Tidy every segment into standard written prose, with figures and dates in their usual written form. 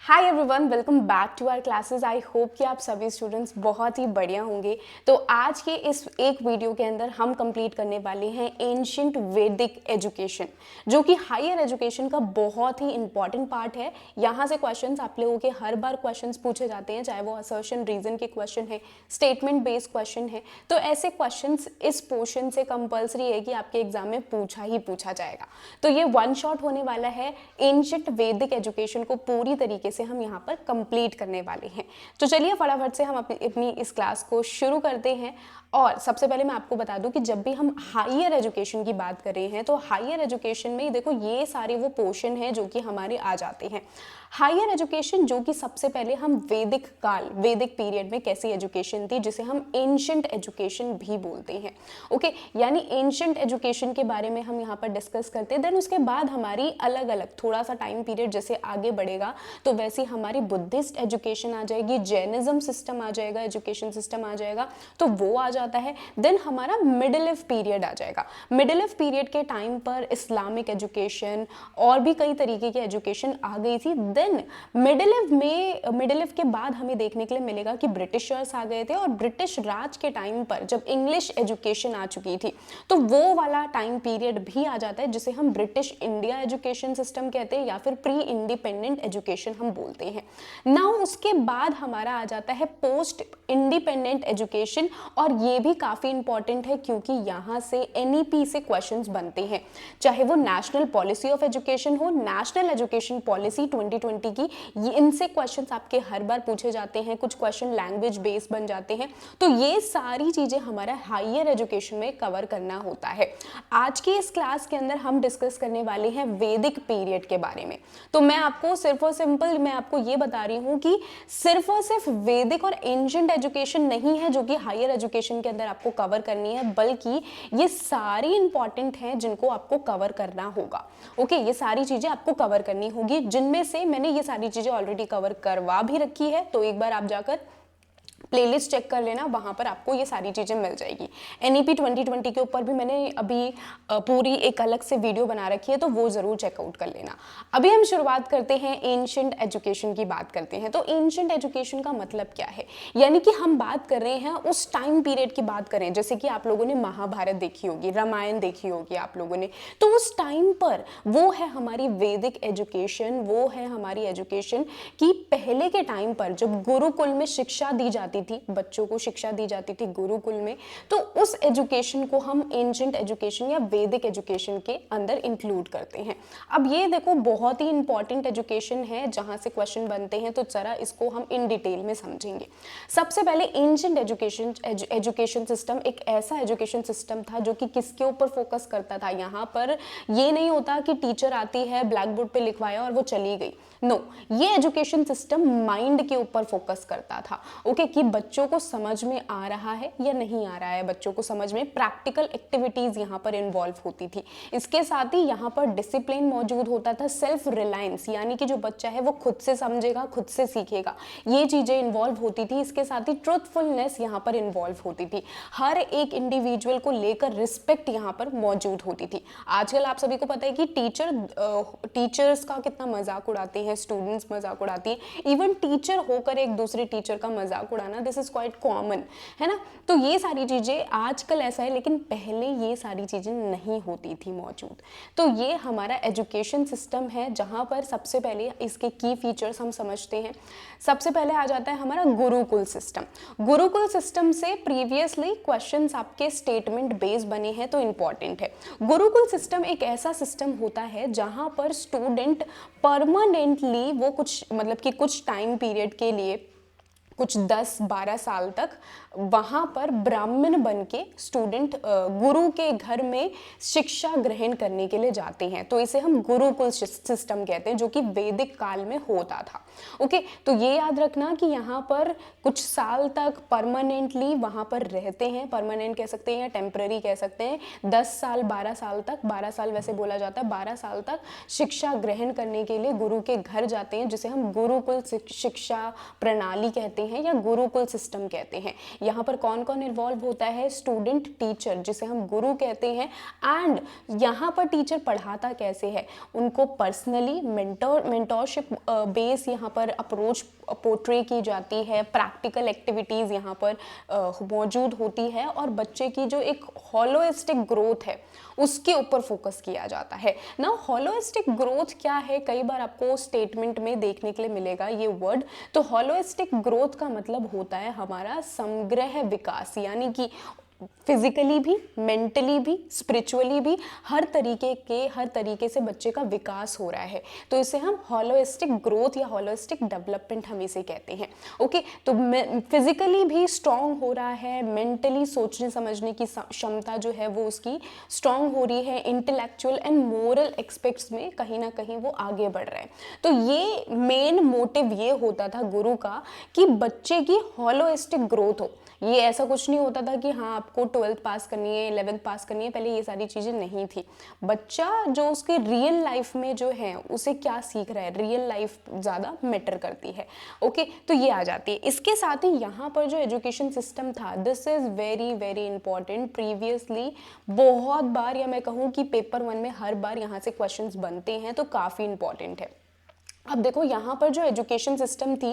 Hi everyone, welcome back to our classes. I hope कि आप सभी स्टूडेंट्स बहुत ही बढ़िया होंगे। तो आज के इस एक वीडियो के अंदर हम कंप्लीट करने वाले हैं एंशिएंट वैदिक एजुकेशन, जो कि हायर एजुकेशन का बहुत ही इंपॉर्टेंट पार्ट है। यहाँ से क्वेश्चंस आप लोगों के हर बार क्वेश्चंस पूछे जाते हैं, चाहे वो असर्शन रीजन के क्वेश्चन है, स्टेटमेंट बेस्ड क्वेश्चन है। तो ऐसे क्वेश्चंस इस पोर्शन से कंपल्सरी है कि आपके एग्जाम में पूछा जाएगा। तो ये वन शॉट होने वाला है। एंशिएंट वैदिक एजुकेशन को पूरी तरीके से हम यहाँ पर कंप्लीट करने वाले हैं। तो चलिए फटाफट से हम अपनी इस क्लास को शुरू करते हैं। और सबसे पहले मैं आपको बता दूं कि जब भी हम हायर एजुकेशन की बात कर रहे हैं तो हायर एजुकेशन में देखो ये सारे वो पोर्शन हैं जो कि हमारे आ जाते हैं। हायर एजुकेशन जो कि सबसे पहले हम वैदिक काल, वैदिक पीरियड में कैसी एजुकेशन थी, जिसे हम एंशिएंट एजुकेशन भी बोलते हैं। ओके, यानी एंशिएंट एजुकेशन के बारे में हम यहाँ पर डिस्कस करते हैं। देन उसके बाद हमारी अलग अलग थोड़ा सा टाइम पीरियड जैसे आगे बढ़ेगा तो वैसे हमारी बुद्धिस्ट एजुकेशन आ जाएगी, जैनिज्म सिस्टम आ जाएगा, एजुकेशन सिस्टम आ जाएगा, तो वो आ जाता है। देन हमारा मिडिल पीरियड आ जाएगा। मिडिल पीरियड के टाइम पर इस्लामिक एजुकेशन और भी कई तरीके की एजुकेशन आ गई थी। देन मिडिल के बाद हमें देखने के लिए मिलेगा कि ब्रिटिशर्स आ गए थे, और ब्रिटिश राज के टाइम पर जब इंग्लिश एजुकेशन आ चुकी थी तो वो वाला टाइम पीरियड भी आ जाता है, जिसे हम ब्रिटिश इंडिया एजुकेशन सिस्टम कहते हैं या फिर प्री इंडिपेंडेंट एजुकेशन हम बोलते हैं। नाउ उसके बाद हमारा आ जाता है पोस्ट इंडिपेंडेंट एजुकेशन, और ये भी काफी इंपॉर्टेंट है क्योंकि यहाँ से एनईपी से क्वेश्चंस बनते हैं, चाहे वो नेशनल पॉलिसी ऑफ एजुकेशन हो, नेशनल एजुकेशन पॉलिसी 2020 की, ये इनसे क्वेश्चंस आपके हर बार पूछे जाते हैं। कुछ क्वेश्चन लैंग्वेज बेस्ड बन जाते हैं। तो ये सारी चीजें हमारा हायर एजुकेशन में कवर करना होता है। आज की इस क्लास के अंदर हम डिस्कस करने वाले हैं वैदिक पीरियड के बारे में। तो मैं आपको सिर्फ और सिंपल मैं आपको ये बता रही हूँ कि सिर्फ और सिर्फ वैदिक और एंशिएंट एजुकेशन नहीं है जो कि हायर एजुकेशन के अंदर आपको कवर करनी है, बल्कि ये सारी इंपॉर्टेंट हैं जिनको आपको कवर करना होगा। ओके, ये सारी चीजें आपको कवर करनी होगी, जिनमें से मैंने ये सारी चीजें ऑलरेडी कवर करवा भी रखी है। तो एक बार आप जाकर प्लेलिस्ट चेक कर लेना, वहां पर आपको ये सारी चीजें मिल जाएगी। एनईपी 2020 के ऊपर भी मैंने अभी पूरी एक अलग से वीडियो बना रखी है, तो वो जरूर चेकआउट कर लेना। अभी हम शुरुआत करते हैं, एंशिएंट एजुकेशन की बात करते हैं। तो एंशिएंट एजुकेशन का मतलब क्या है, यानी कि हम बात कर रहे हैं उस टाइम पीरियड की बात करें, जैसे कि आप लोगों ने महाभारत देखी होगी, रामायण देखी होगी आप लोगों ने, तो उस टाइम पर वो है हमारी वैदिक एजुकेशन, वो है हमारी एजुकेशन की पहले के टाइम पर जब गुरुकुल में शिक्षा दी जाती थी, बच्चों को शिक्षा दी जाती थी गुरुकुल में, तो उस एजुकेशन को हम एंशिएंट एजुकेशन या वैदिक एजुकेशन के अंदर इंक्लूड करते हैं। अब ये देखो बहुत ही इंपॉर्टेंट एजुकेशन है जहां से क्वेश्चन बनते हैं, तो जरा इसको हम इन डिटेल में समझेंगे। सबसे पहले एंशिएंट एजुकेशन सिस्टम एक ऐसा एजुकेशन सिस्टम था जो कि किसके ऊपर फोकस करता था। यहाँ पर ये नहीं होता कि टीचर आती है, ब्लैक बोर्ड पे लिखवाया और वो चली गई। नो, ये एजुकेशन सिस्टम माइंड के ऊपर फोकस करता था। ओके, कि बच्चों को समझ में आ रहा है या नहीं आ रहा है, बच्चों को समझ में, प्रैक्टिकल एक्टिविटीज यहाँ पर इन्वॉल्व होती थी। इसके साथ ही यहाँ पर डिसिप्लिन मौजूद होता था, सेल्फ रिलायंस, यानी कि जो बच्चा है वो खुद से समझेगा, खुद से सीखेगा, ये चीजें इन्वॉल्व होती थी। इसके साथ ही ट्रूथफुलनेस यहाँ पर इन्वॉल्व होती थी, हर एक इंडिविजुअल को लेकर रिस्पेक्ट यहाँ पर मौजूद होती थी। आजकल आप सभी को पता है कि टीचर्स का कितना मजाक उड़ाते हैं, स्टूडेंट्स मजाक उड़ाती है, इवन टीचर होकर एक दूसरे टीचर का मजाक उड़ाना, दिस इज क्वाइट कॉमन, है ना। तो ये सारी चीजें आजकल ऐसा है, लेकिन पहले ये सारी चीजें नहीं होती थी मौजूद। तो ये हमारा एजुकेशन सिस्टम है जहां पर सबसे पहले इसके की फीचर्स हम समझते हैं। सबसे पहले आ जाता है हमारा गुरुकुल सिस्टम। गुरुकुल सिस्टम से प्रीवियसली क्वेश्चंस आपके स्टेटमेंट बेस्ड बने हैं, तो इंपॉर्टेंट है। गुरुकुल सिस्टम एक ऐसा सिस्टम होता है जहां पर स्टूडेंट परमानेंटली वो कुछ मतलब कि कुछ टाइम पीरियड के लिए, कुछ 10-12 साल तक वहाँ पर ब्राह्मण बन के स्टूडेंट गुरु के घर में शिक्षा ग्रहण करने के लिए जाते हैं। तो इसे हम गुरुकुल सिस्टम कहते हैं, जो कि वैदिक काल में होता था। ओके, तो ये याद रखना कि यहाँ पर कुछ साल तक परमानेंटली वहाँ पर रहते हैं, परमानेंट कह सकते हैं या टेम्पररी कह सकते हैं। 10 साल 12 साल तक, 12 साल वैसे बोला जाता है, 12 साल तक शिक्षा ग्रहण करने के लिए गुरु के घर जाते हैं, जिसे हम गुरुकुल शिक्षा प्रणाली कहते हैं। हैं या गुरुकुल सिस्टम कहते हैं। यहाँ पर कौन कौन इन्वॉल्व होता है? स्टूडेंट, टीचर जिसे हम गुरु कहते हैं, एंड यहाँ पर टीचर पढ़ाता कैसे है, उनको पर्सनली मेंटोरशिप बेस यहाँ पर अप्रोच पोर्ट्रे की जाती है, प्रैक्टिकल एक्टिविटीज़ यहाँ पर मौजूद होती है, और बच्चे की जो एक होलोइस्टिक ग्रोथ है उसके ऊपर फोकस किया जाता है ना। होलोइस्टिक ग्रोथ क्या है? कई बार आपको स्टेटमेंट में देखने के लिए मिलेगा ये वर्ड। तो होलोइस्टिक ग्रोथ का मतलब होता है हमारा समग्र विकास, यानी कि फिजिकली भी, मेंटली भी, स्पिरिचुअली भी, हर तरीके से बच्चे का विकास हो रहा है। तो इसे हम होलोइस्टिक ग्रोथ या होलोइस्टिक डेवलपमेंट हम इसे कहते हैं। ओके, तो फिजिकली भी स्ट्रांग हो रहा है, मेंटली सोचने समझने की क्षमता जो है वो उसकी स्ट्रांग हो रही है, इंटेलेक्चुअल एंड मोरल एस्पेक्ट्स में कहीं ना कहीं वो आगे बढ़ रहा है। तो ये मेन मोटिव ये होता था गुरु का कि बच्चे की होलोइस्टिक ग्रोथ हो। ये ऐसा कुछ नहीं होता था कि हाँ आपको 12th पास करनी है, 11th पास करनी है, पहले ये सारी चीज़ें नहीं थी। बच्चा जो उसके रियल लाइफ में जो है उसे क्या सीख रहा है, रियल लाइफ ज़्यादा मैटर करती है। ओके, तो ये आ जाती है। इसके साथ ही यहाँ पर जो एजुकेशन सिस्टम था, this is very very important. Previously बहुत बार, या मैं कहूँ कि पेपर 1 में हर बार यहाँ से क्वेश्चंस बनते हैं, तो काफ़ी इंपॉर्टेंट है। अब देखो यहाँ पर जो एजुकेशन सिस्टम थी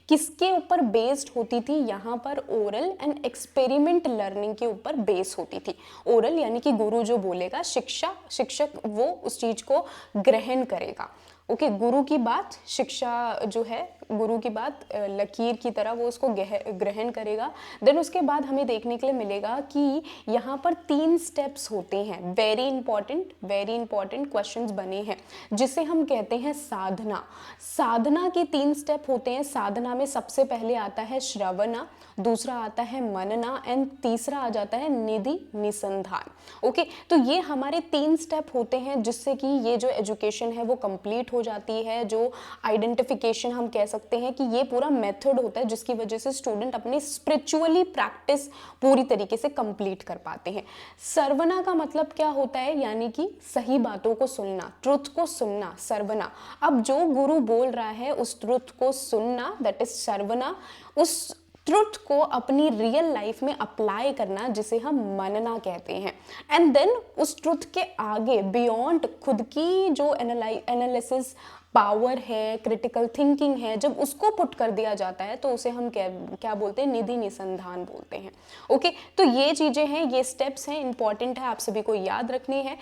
किसके ऊपर बेस्ड होती थी? यहाँ पर ओरल एंड एक्सपेरिमेंट लर्निंग के ऊपर बेस होती थी। ओरल यानी कि गुरु जो बोलेगा, शिक्षक वो उस चीज को ग्रहण करेगा। ओके, गुरु की बात, शिक्षा जो है गुरु की बात लकीर की तरह वो उसको ग्रहण करेगा। देन उसके बाद हमें देखने के लिए मिलेगा कि यहाँ पर 3 स्टेप्स होते हैं। वेरी इंपॉर्टेंट क्वेश्चंस बने हैं जिसे हम कहते हैं साधना। साधना के 3 स्टेप होते हैं। साधना में सबसे पहले आता है श्रवणा, दूसरा आता है मनना, एंड तीसरा आ जाता है निधि निसंधान। ओके, तो ये हमारे 3 स्टेप होते हैं जिससे कि ये जो एजुकेशन है वो कंप्लीट हो जाती है। जो आइडेंटिफिकेशन हम कह सकते हैं कि ये पूरा मेथड होता है जिसकी वजह से स्टूडेंट अपनी स्पिरिचुअली प्रैक्टिस पूरी तरीके से कंप्लीट कर पाते हैं। सर्वना का मतलब क्या होता है? यानी कि सही बातों को सुनना, ट्रुथ को सुनना, सर्वना। अब जो गुरु बोल रहा है उस ट्रुथ को सुनना, दैट इज सर्वना। उस ट्रुथ को अपनी रियल लाइफ में अप्लाई करना, जिसे हम मनना कहते हैं। एंड देन उस ट्रुथ के आगे बियॉन्ड खुद की जो एनालिसिस पावर है, क्रिटिकल थिंकिंग है, जब उसको पुट कर दिया जाता है तो उसे हम क्या बोलते हैं? निधि निसंधान बोलते हैं। ओके, तो ये चीजें हैं, ये स्टेप्स हैं, इंपॉर्टेंट है, आप सभी को याद रखनी है।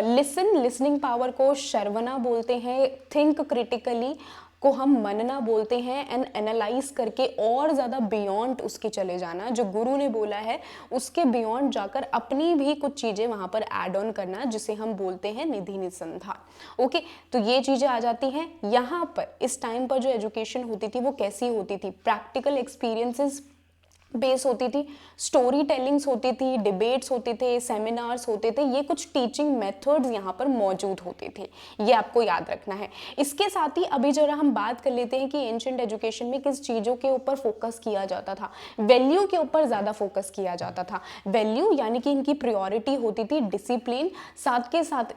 लिसनिंग पावर को श्रवणा बोलते हैं, थिंक क्रिटिकली को हम मनना बोलते हैं, एंड एनालाइज करके और ज़्यादा बियॉन्ड उसके चले जाना, जो गुरु ने बोला है उसके बियॉन्ड जाकर अपनी भी कुछ चीज़ें वहाँ पर ऐड ऑन करना, जिसे हम बोलते हैं निधि निसंधान। ओके, तो ये चीज़ें आ जाती हैं। यहाँ पर इस टाइम पर जो एजुकेशन होती थी वो कैसी होती थी? प्रैक्टिकल एक्सपीरियंसेस बेस होती थी, स्टोरी टेलिंग्स होती थी, डिबेट्स होते थे, सेमिनार्स होते थे, ये कुछ टीचिंग मेथड्स यहाँ पर मौजूद होते थे, ये आपको याद रखना है। इसके साथ ही अभी जरा हम बात कर लेते हैं कि एंशिएंट एजुकेशन में किस चीज़ों के ऊपर फोकस किया जाता था। वैल्यू के ऊपर ज़्यादा फोकस किया जाता था। वैल्यू यानी कि इनकी प्रायोरिटी होती थी डिसिप्लिन, साथ के साथ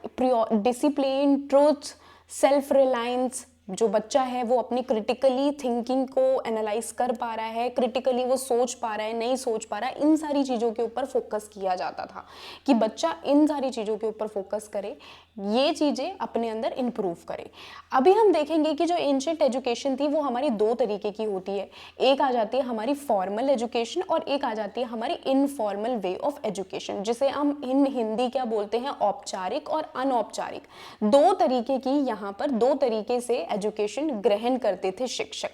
डिसिप्लिन, ट्रूथ, सेल्फ रिलायंस। जो बच्चा है वो अपनी क्रिटिकली थिंकिंग को एनालाइज कर पा रहा है, क्रिटिकली वो सोच पा रहा है, नहीं सोच पा रहा है, इन सारी चीज़ों के ऊपर फोकस किया जाता था कि बच्चा इन सारी चीज़ों के ऊपर फोकस करे, ये चीज़ें अपने अंदर इम्प्रूव करे। अभी हम देखेंगे कि जो एंशिएंट एजुकेशन थी वो हमारी 2 तरीके की होती है। एक आ जाती है हमारी फॉर्मल एजुकेशन और एक आ जाती है हमारी इनफॉर्मल वे ऑफ एजुकेशन, जिसे हम हिंदी क्या बोलते हैं? औपचारिक और अनौपचारिक। 2 तरीके की यहाँ पर 2 तरीके से एजुकेशन ग्रहण करते थे शिक्षक।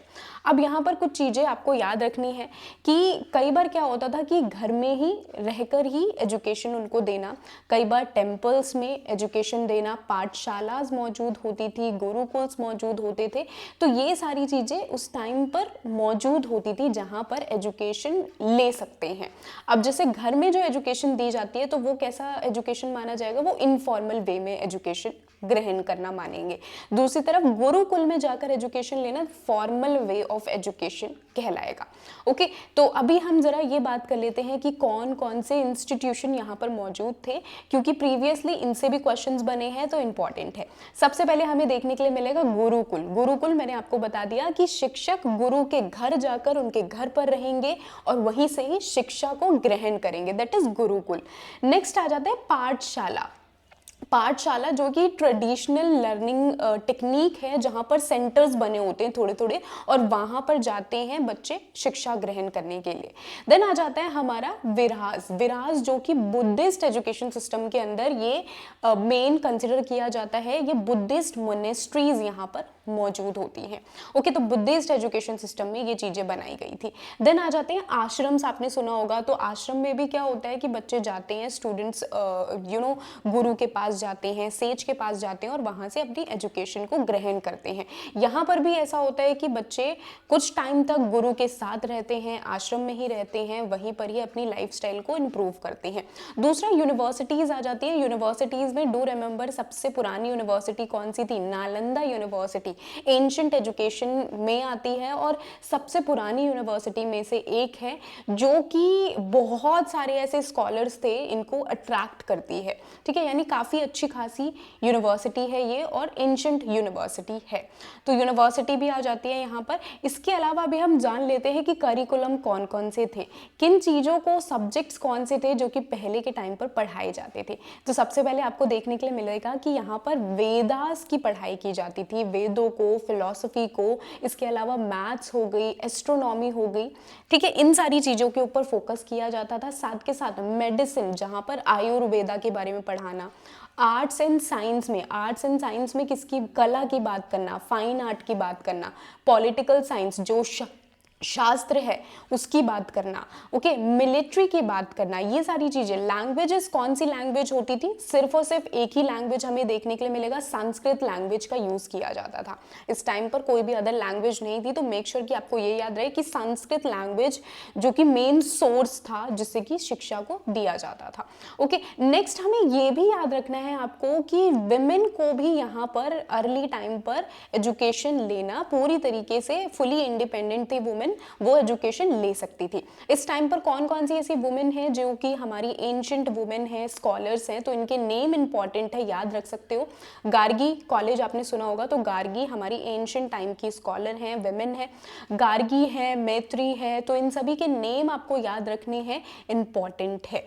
अब यहाँ पर कुछ चीज़ें आपको याद रखनी है कि कई बार क्या होता था कि घर में ही रहकर ही एजुकेशन उनको देना, कई बार टेम्पल्स में एजुकेशन देना, पाठशालाज मौजूद होती थी, गुरुकुल्स मौजूद होते थे। तो ये सारी चीज़ें उस टाइम पर मौजूद होती थी जहाँ पर एजुकेशन ले सकते हैं। अब जैसे घर में जो एजुकेशन दी जाती है तो वो कैसा एजुकेशन माना जाएगा? वो इनफॉर्मल वे में एजुकेशन ग्रहण करना मानेंगे। दूसरी तरफ गुरुकुल गुरुकुल में जाकर एजुकेशन लेना फॉर्मल वे ऑफ एजुकेशन कहलाएगा। ओके, तो अभी हम जरा ये बात कर लेते हैं कि कौन कौन से इंस्टीट्यूशन यहाँ पर मौजूद थे, क्योंकि प्रीवियसली इनसे भी क्वेश्चंस बने हैं तो इंपॉर्टेंट है। सबसे पहले हमें देखने के लिए मिलेगा गुरुकुल। गुरुकुल मैंने आपको बता दिया कि शिक्षक गुरु के घर जाकर उनके घर पर रहेंगे और वहीं से ही शिक्षा को ग्रहण करेंगे, दैट इज गुरुकुल। नेक्स्ट आ जाता है पाठशाला। पाठशाला जो कि ट्रेडिशनल लर्निंग टेक्निक है, जहाँ पर सेंटर्स बने होते हैं थोड़े थोड़े और वहाँ पर जाते हैं बच्चे शिक्षा ग्रहण करने के लिए। देन आ जाता है हमारा विराज। विराज जो कि बुद्धिस्ट एजुकेशन सिस्टम के अंदर ये मेन कंसिडर किया जाता है। ये बुद्धिस्ट मोनेस्ट्रीज यहाँ पर मौजूद होती हैं। ओके, तो बुद्धिस्ट एजुकेशन सिस्टम में ये चीज़ें बनाई गई थी। देन आ जाते हैं आश्रम्स। आपने सुना होगा, तो आश्रम में भी क्या होता है कि बच्चे जाते हैं, स्टूडेंट्स गुरु के पास जाते हैं, सेज के पास जाते हैं और वहाँ से अपनी एजुकेशन को ग्रहण करते हैं। यहाँ पर भी ऐसा होता है कि बच्चे कुछ टाइम तक गुरु के साथ रहते हैं, आश्रम में ही रहते हैं, वहीं पर ही अपनी लाइफस्टाइल को इम्प्रूव करते हैं। दूसरा यूनिवर्सिटीज़ आ जाती है। यूनिवर्सिटीज़ में डू रिमेंबर सबसे पुरानी यूनिवर्सिटी कौन सी थी? नालंदा यूनिवर्सिटी एंशिएंट एजुकेशन में आती है और सबसे पुरानी यूनिवर्सिटी में से एक है, जो कि बहुत सारे ऐसे स्कॉलर्स थे इनको अट्रैक्ट करती है। ठीक है, यानी काफ़ी अच्छी खासी यूनिवर्सिटी है ये और एंशिएंट यूनिवर्सिटी है। तो यूनिवर्सिटी भी आ जाती है यहाँ पर। इसके अलावा भी हम जान लेते हैं कि करिकुलम कौन कौन से थे, किन चीज़ों को, सब्जेक्ट्स कौन से थे जो कि पहले के टाइम पर पढ़ाए जाते थे। तो सबसे पहले आपको देखने के लिए मिलेगा कि यहाँ पर वेदास की पढ़ाई की जाती थी, वेदों को, फिलॉसफी को, इसके अलावा मैथ्स हो गई, एस्ट्रोनॉमी हो गई। ठीक है, इन सारी चीज़ों के ऊपर फोकस किया जाता था। साथ के साथ मेडिसिन, जहाँ पर आयुर्वेदा के बारे में पढ़ाना। आर्ट्स एंड साइंस में किसकी? कला की बात करना, फाइन आर्ट की बात करना। पॉलिटिकल साइंस जो शास्त्र है उसकी बात करना। ओके, मिलिट्री की बात करना, ये सारी चीजें। लैंग्वेजेस, कौन सी लैंग्वेज होती थी? सिर्फ और सिर्फ एक ही लैंग्वेज हमें देखने के लिए मिलेगा, संस्कृत लैंग्वेज का यूज किया जाता था। इस टाइम पर कोई भी अदर लैंग्वेज नहीं थी, तो मेक श्योर कि आपको ये याद रहे कि संस्कृत लैंग्वेज जो कि मेन सोर्स था जिससे कि शिक्षा को दिया जाता था। ओके, नेक्स्ट हमें ये भी याद रखना है आपको कि विमेन को भी यहाँ पर अर्ली टाइम पर एजुकेशन लेना, पूरी तरीके से फुली इंडिपेंडेंट थी वुमेन, वो एजुकेशन ले सकती थी। इस टाइम पर कौन कौन सी ऐसी वुमेन है जो कि हमारी एंशिएंट वुमेन है, स्कॉलर्स हैं, तो इनके नेम इंपॉर्टेंट है, याद रख सकते हो। गार्गी कॉलेज आपने सुना होगा, तो गार्गी हमारी एंशिएंट टाइम की स्कॉलर हैं, वुमेन है। गार्गी है, मैत्री है, तो इन सभी के नेम आपको याद रखने हैं, इंपॉर्टेंट है।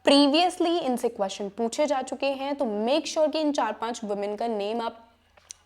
प्रीवियसली इनसे क्वेश्चन पूछे जा चुके हैं, तो मेक श्योर कि इन 4-5 वुमेन का नेम आप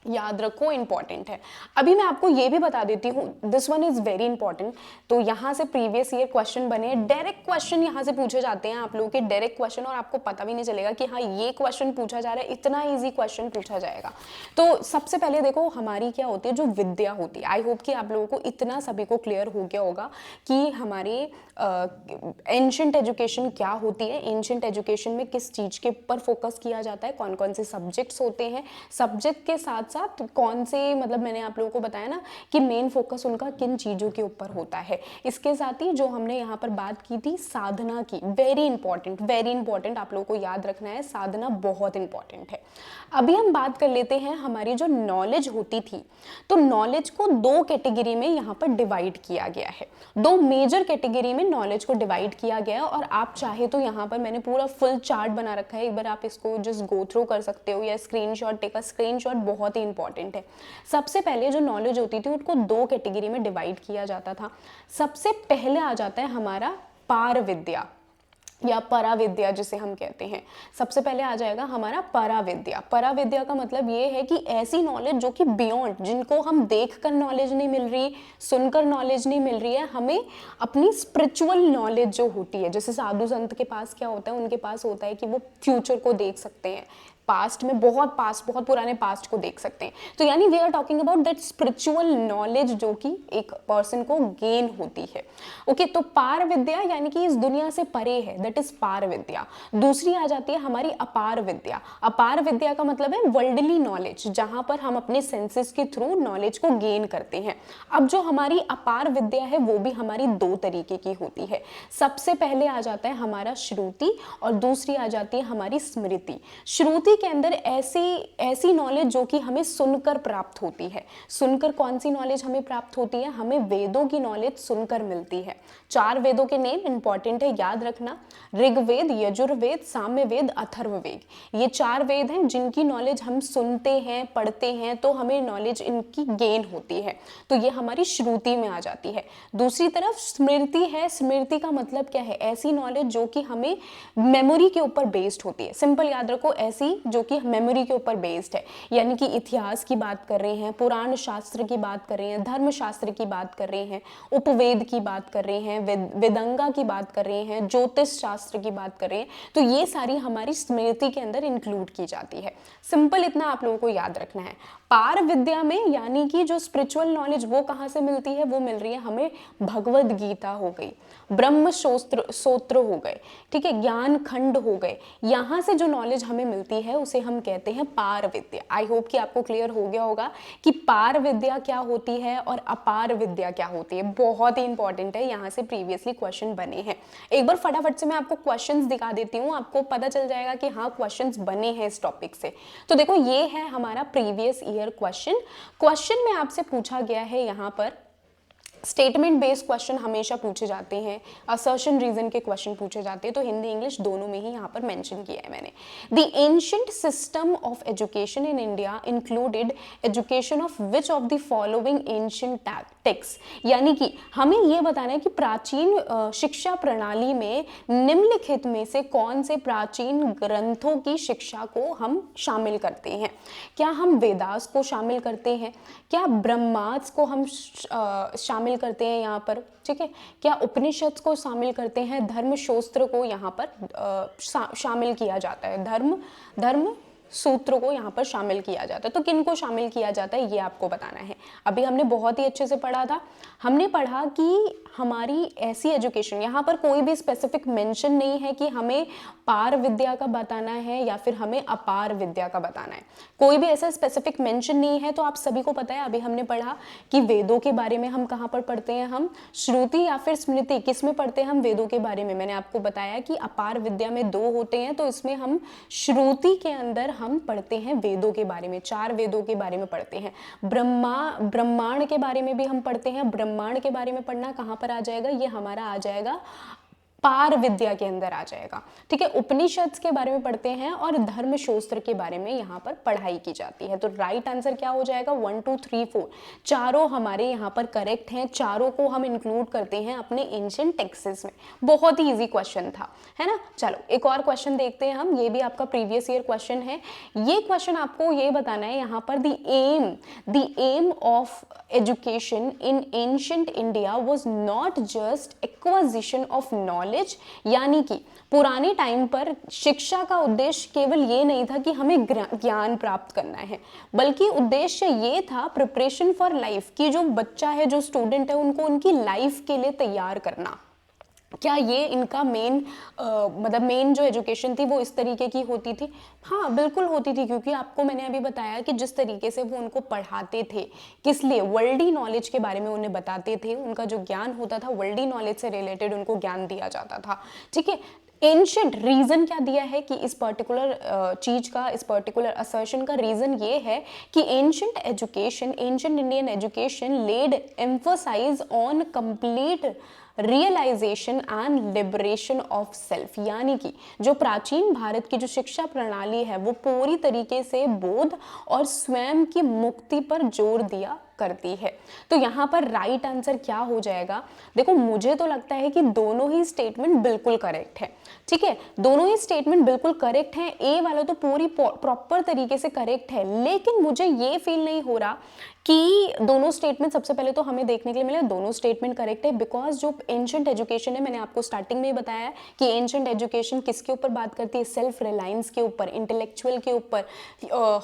याद रखो, इंपॉर्टेंट है। अभी मैं आपको ये भी बता देती हूँ, this one is very important. तो यहाँ से प्रीवियस ईयर क्वेश्चन बने, डायरेक्ट क्वेश्चन यहाँ से पूछे जाते हैं आप लोगों के, डायरेक्ट क्वेश्चन, और आपको पता भी नहीं चलेगा कि हाँ ये क्वेश्चन पूछा जा रहा है, इतना इजी क्वेश्चन पूछा जाएगा। तो सबसे पहले देखो हमारी क्या होती है, जो विद्या होती है, आई होप कि आप लोगों को इतना सभी को क्लियर हो गया होगा कि हमारी एंशिएंट एजुकेशन क्या होती है, एंशिएंट एजुकेशन में किस चीज़ के ऊपर फोकस किया जाता है, कौन कौन से सब्जेक्ट्स होते हैं, सब्जेक्ट के साथ साथ कौन से, मतलब मैंने आप लोगों को बताया ना कि मेन फोकस उनका किन चीज़ों के ऊपर होता है। इसके साथ ही जो हमने यहाँ पर बात की थी साधना की, वेरी इंपॉर्टेंट आप लोगों को याद रखना है, साधना बहुत इंपॉर्टेंट है। अभी हम बात कर लेते हैं हमारी जो नॉलेज होती थी, तो नॉलेज को 2 कैटेगरी में यहाँ पर डिवाइड किया गया है, 2 मेजर कैटेगरी में नॉलेज को डिवाइड किया गया है। और आप चाहे तो यहाँ पर मैंने पूरा फुल चार्ट बना रखा है, एक बार आप इसको जस्ट गो थ्रू कर सकते हो या स्क्रीनशॉट, टेक अ स्क्रीनशॉट, बहुत ही इंपॉर्टेंट है। सबसे पहले जो नॉलेज होती थी उनको 2 कैटेगरी में डिवाइड किया जाता था। सबसे पहले आ जाता है हमारा पार विद्या या पराविद्या जिसे हम कहते हैं। सबसे पहले आ जाएगा हमारा पराविद्या। पराविद्या का मतलब ये है कि ऐसी नॉलेज जो कि बियॉन्ड, जिनको हम देखकर नॉलेज नहीं मिल रही, सुनकर नॉलेज नहीं मिल रही है, हमें अपनी स्पिरिचुअल नॉलेज जो होती है, जैसे साधु संत के पास क्या होता है, उनके पास होता है कि वो फ्यूचर को देख सकते हैं, पास्ट में, बहुत पुराने पास्ट को देख सकते हैं। तो यानी we are talking about that spiritual knowledge जो कि एक पर्सन को गेन होती है। ओके, तो पार विद्या यानी कि इस दुनिया से परे है, दैट इज पार विद्या। दूसरी आ जाती है हमारी अपार विद्या। अपार विद्या का मतलब है वर्ल्डली नॉलेज, जहां पर हम अपने सेंसेस के थ्रू नॉलेज को गेन करते हैं। अब जो हमारी अपार विद्या है वो भी हमारी 2 तरीके की होती है। सबसे पहले आ जाता है हमारा श्रुति और दूसरी आ जाती है हमारी स्मृति। श्रुति के अंदर ऐसी नॉलेज जो कि हमें सुनकर प्राप्त होती है। सुनकर कौन सी नॉलेज हमें प्राप्त होती है? हमें वेदों की नॉलेज सुनकर मिलती है। 4 वेदों के नेम इंपॉर्टेंट है, याद रखना। ऋग्वेद, यजुर्वेद, सामवेद, अथर्ववेद, ये 4 वेद हैं जिनकी नॉलेज हम सुनते हैं, पढ़ते हैं, तो हमें नॉलेज इनकी गेन होती है, तो ये हमारी श्रुति में आ जाती है। दूसरी तरफ स्मृति है। स्मृति का मतलब क्या है? ऐसी नॉलेज जो कि हमें मेमोरी के ऊपर बेस्ड होती है। सिंपल याद रखो, ऐसी जो कि मेमोरी के ऊपर बेस्ड है, यानी कि इतिहास की बात कर रहे हैं, पुराण शास्त्र की बात कर रहे हैं, धर्म शास्त्र की बात कर रहे हैं, उपवेद की बात कर रहे हैं, वेदंगा की बात कर रहे हैं, ज्योतिष शास्त्र की बात कर रहे हैं, तो ये सारी हमारी स्मृति के अंदर इंक्लूड की जाती है। सिंपल इतना आप लोगों को याद रखना है। पार विद्या में यानी कि जो स्पिरिचुअल नॉलेज वो कहाँ से मिलती है? वो मिल रही है हमें भगवद गीता हो गई, ब्रह्म सूत्र हो गए, ठीक है, ज्ञान खंड हो गए, यहाँ से जो नॉलेज हमें मिलती है उसे हम कहते हैं पार विद्या। आई होप कि आपको क्लियर हो गया होगा कि पार विद्या क्या होती है और अपार विद्या क्या होती है। बहुत ही इंपॉर्टेंट है, यहाँ से प्रीवियसली क्वेश्चन बने हैं। एक बार फटाफट से मैं आपको क्वेश्चंस दिखा देती हूँ, आपको पता चल जाएगा कि हाँ क्वेश्चंस बने हैं इस टॉपिक से। तो देखो, ये है हमारा प्रीवियस ईयर क्वेश्चन में आपसे पूछा गया है यहाँ पर स्टेटमेंट बेस्ड क्वेश्चन हमेशा पूछे जाते हैं, असर्शन रीजन के क्वेश्चन पूछे जाते हैं, तो हिंदी इंग्लिश दोनों में ही यहाँ पर मेंशन किया है मैंने। The ancient system of education in India included education of which of the following ancient text, यानी कि हमें ये बताना है कि प्राचीन शिक्षा प्रणाली में निम्नलिखित में से कौन से प्राचीन ग्रंथों की शिक्षा को हम शामिल करते हैं। क्या हम वेदास को शामिल करते हैं? क्या ब्रह्मास्त्र को हम शामिल करते हैं यहाँ पर? ठीक है, क्या उपनिषद को शामिल करते हैं? धर्म शास्त्र को यहाँ पर शामिल किया जाता है, धर्म सूत्र को यहाँ पर शामिल किया जाता है। तो किन को शामिल किया जाता है ये आपको बताना है। अभी हमने बहुत ही अच्छे से पढ़ा था, हमने पढ़ा कि हमारी ऐसी एजुकेशन, यहाँ पर कोई भी स्पेसिफिक मेंशन नहीं है कि हमें पार विद्या का बताना है या फिर हमें अपार विद्या का बताना है, कोई भी ऐसा स्पेसिफिक मेंशन नहीं है। तो आप सभी को पता है, अभी हमने पढ़ा कि वेदों के बारे में हम कहाँ पर पढ़ते हैं, हम श्रुति या फिर स्मृति, किस में पढ़ते हैं हम? वेदों के बारे में। मैंने आपको बताया कि अपार विद्या में 2 होते हैं, तो इसमें हम श्रुति के अंदर हम पढ़ते हैं वेदों के बारे में, 4 वेदों के बारे में पढ़ते हैं। ब्रह्मांड के बारे में भी हम पढ़ते हैं। ब्रह्मांड के बारे में पढ़ना कहाँ पर आ जाएगा? ये हमारा आ जाएगा पार विद्या के अंदर आ जाएगा, ठीक है। उपनिषद के बारे में पढ़ते हैं और धर्म शास्त्र के बारे में यहाँ पर पढ़ाई की जाती है। तो राइट आंसर क्या हो जाएगा? 1 2 3 4 चारों हमारे यहाँ पर करेक्ट हैं, चारों को हम इंक्लूड करते हैं अपने एंशिएंट टेक्स्ट्स में। बहुत ही इजी क्वेश्चन था, है ना। चलो एक और क्वेश्चन देखते हैं हम, ये भी आपका प्रीवियस ईयर क्वेश्चन है। ये क्वेश्चन आपको ये बताना है यहाँ पर, the aim of education in ancient India was not just acquisition of knowledge, यानी कि पुराने टाइम पर शिक्षा का उद्देश्य केवल ये नहीं था कि हमें ज्ञान प्राप्त करना है, बल्कि उद्देश्य ये था प्रिपरेशन फॉर लाइफ, कि जो बच्चा है, जो स्टूडेंट है, उनको उनकी लाइफ के लिए तैयार करना। क्या ये इनका मेन जो एजुकेशन थी वो इस तरीके की होती थी? हाँ बिल्कुल होती थी, क्योंकि आपको मैंने अभी बताया कि जिस तरीके से वो उनको पढ़ाते थे, किस लिए? वर्ल्डी नॉलेज के बारे में उन्हें बताते थे। उनका जो ज्ञान होता था वर्ल्डी नॉलेज से रिलेटेड उनको ज्ञान दिया जाता था, ठीक है। एंशिएंट रीजन क्या दिया है कि इस पर्टिकुलर चीज का, इस पर्टिकुलर असर्शन का रीजन ये है कि ancient Indian education laid emphasise on complete realisation and liberation of self, यानी कि जो प्राचीन भारत की जो शिक्षा प्रणाली है वो पूरी तरीके से बोध और स्वयं की मुक्ति पर जोर दिया करती है। तो यहाँ पर राइट आंसर क्या हो जाएगा? देखो मुझे तो लगता है कि दोनों ही स्टेटमेंट बिल्कुल करेक्ट है, ठीक है, दोनों ही स्टेटमेंट बिल्कुल करेक्ट है। ए वाला तो पूरी प्रॉपर तरीके से करेक्ट है, लेकिन मुझे ये फील नहीं हो रहा कि दोनों स्टेटमेंट, सबसे पहले तो हमें देखने के लिए मिले दोनों स्टेटमेंट करेक्ट है, बिकॉज जो एंशिएंट एजुकेशन है, मैंने आपको स्टार्टिंग में ही बताया कि एंशिएंट एजुकेशन किसके ऊपर बात करती है? सेल्फ रिलायंस के ऊपर, इंटेलेक्चुअल के ऊपर,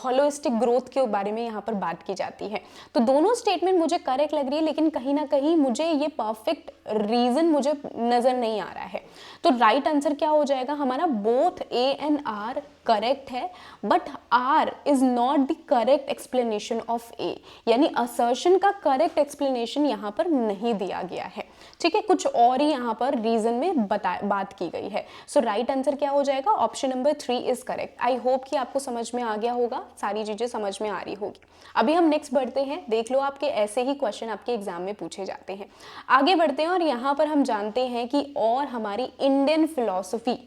होलिस्टिक ग्रोथ के बारे में यहाँ पर बात की जाती है। तो दोनों स्टेटमेंट मुझे करेक्ट लग रही है, लेकिन कहीं ना कहीं मुझे ये परफेक्ट रीजन मुझे नजर नहीं आ रहा है। तो राइट आंसर क्या हो जाएगा हमारा? Both A and R correct है, but R is not the correct explanation of A, यानी असर्शन का करेक्ट एक्सप्लेनेशन यहाँ पर नहीं दिया गया है, ठीक है, कुछ और ही यहाँ पर रीजन में बात की गई है। सो राइट आंसर क्या हो जाएगा, option number 3 is correct. I hope कि आपको समझ में आ गया होगा, सारी चीजें समझ में आ रही होगी। अभी हम नेक्स्ट बढ़ते हैं, देख लो आपके ऐसे ही क्वेश्चन आपके एग्जाम में पूछे जाते हैं। आगे बढ़ते हैं और यहाँ पर हम जानते हैं कि और हमारी इंडियन फिलॉसफी,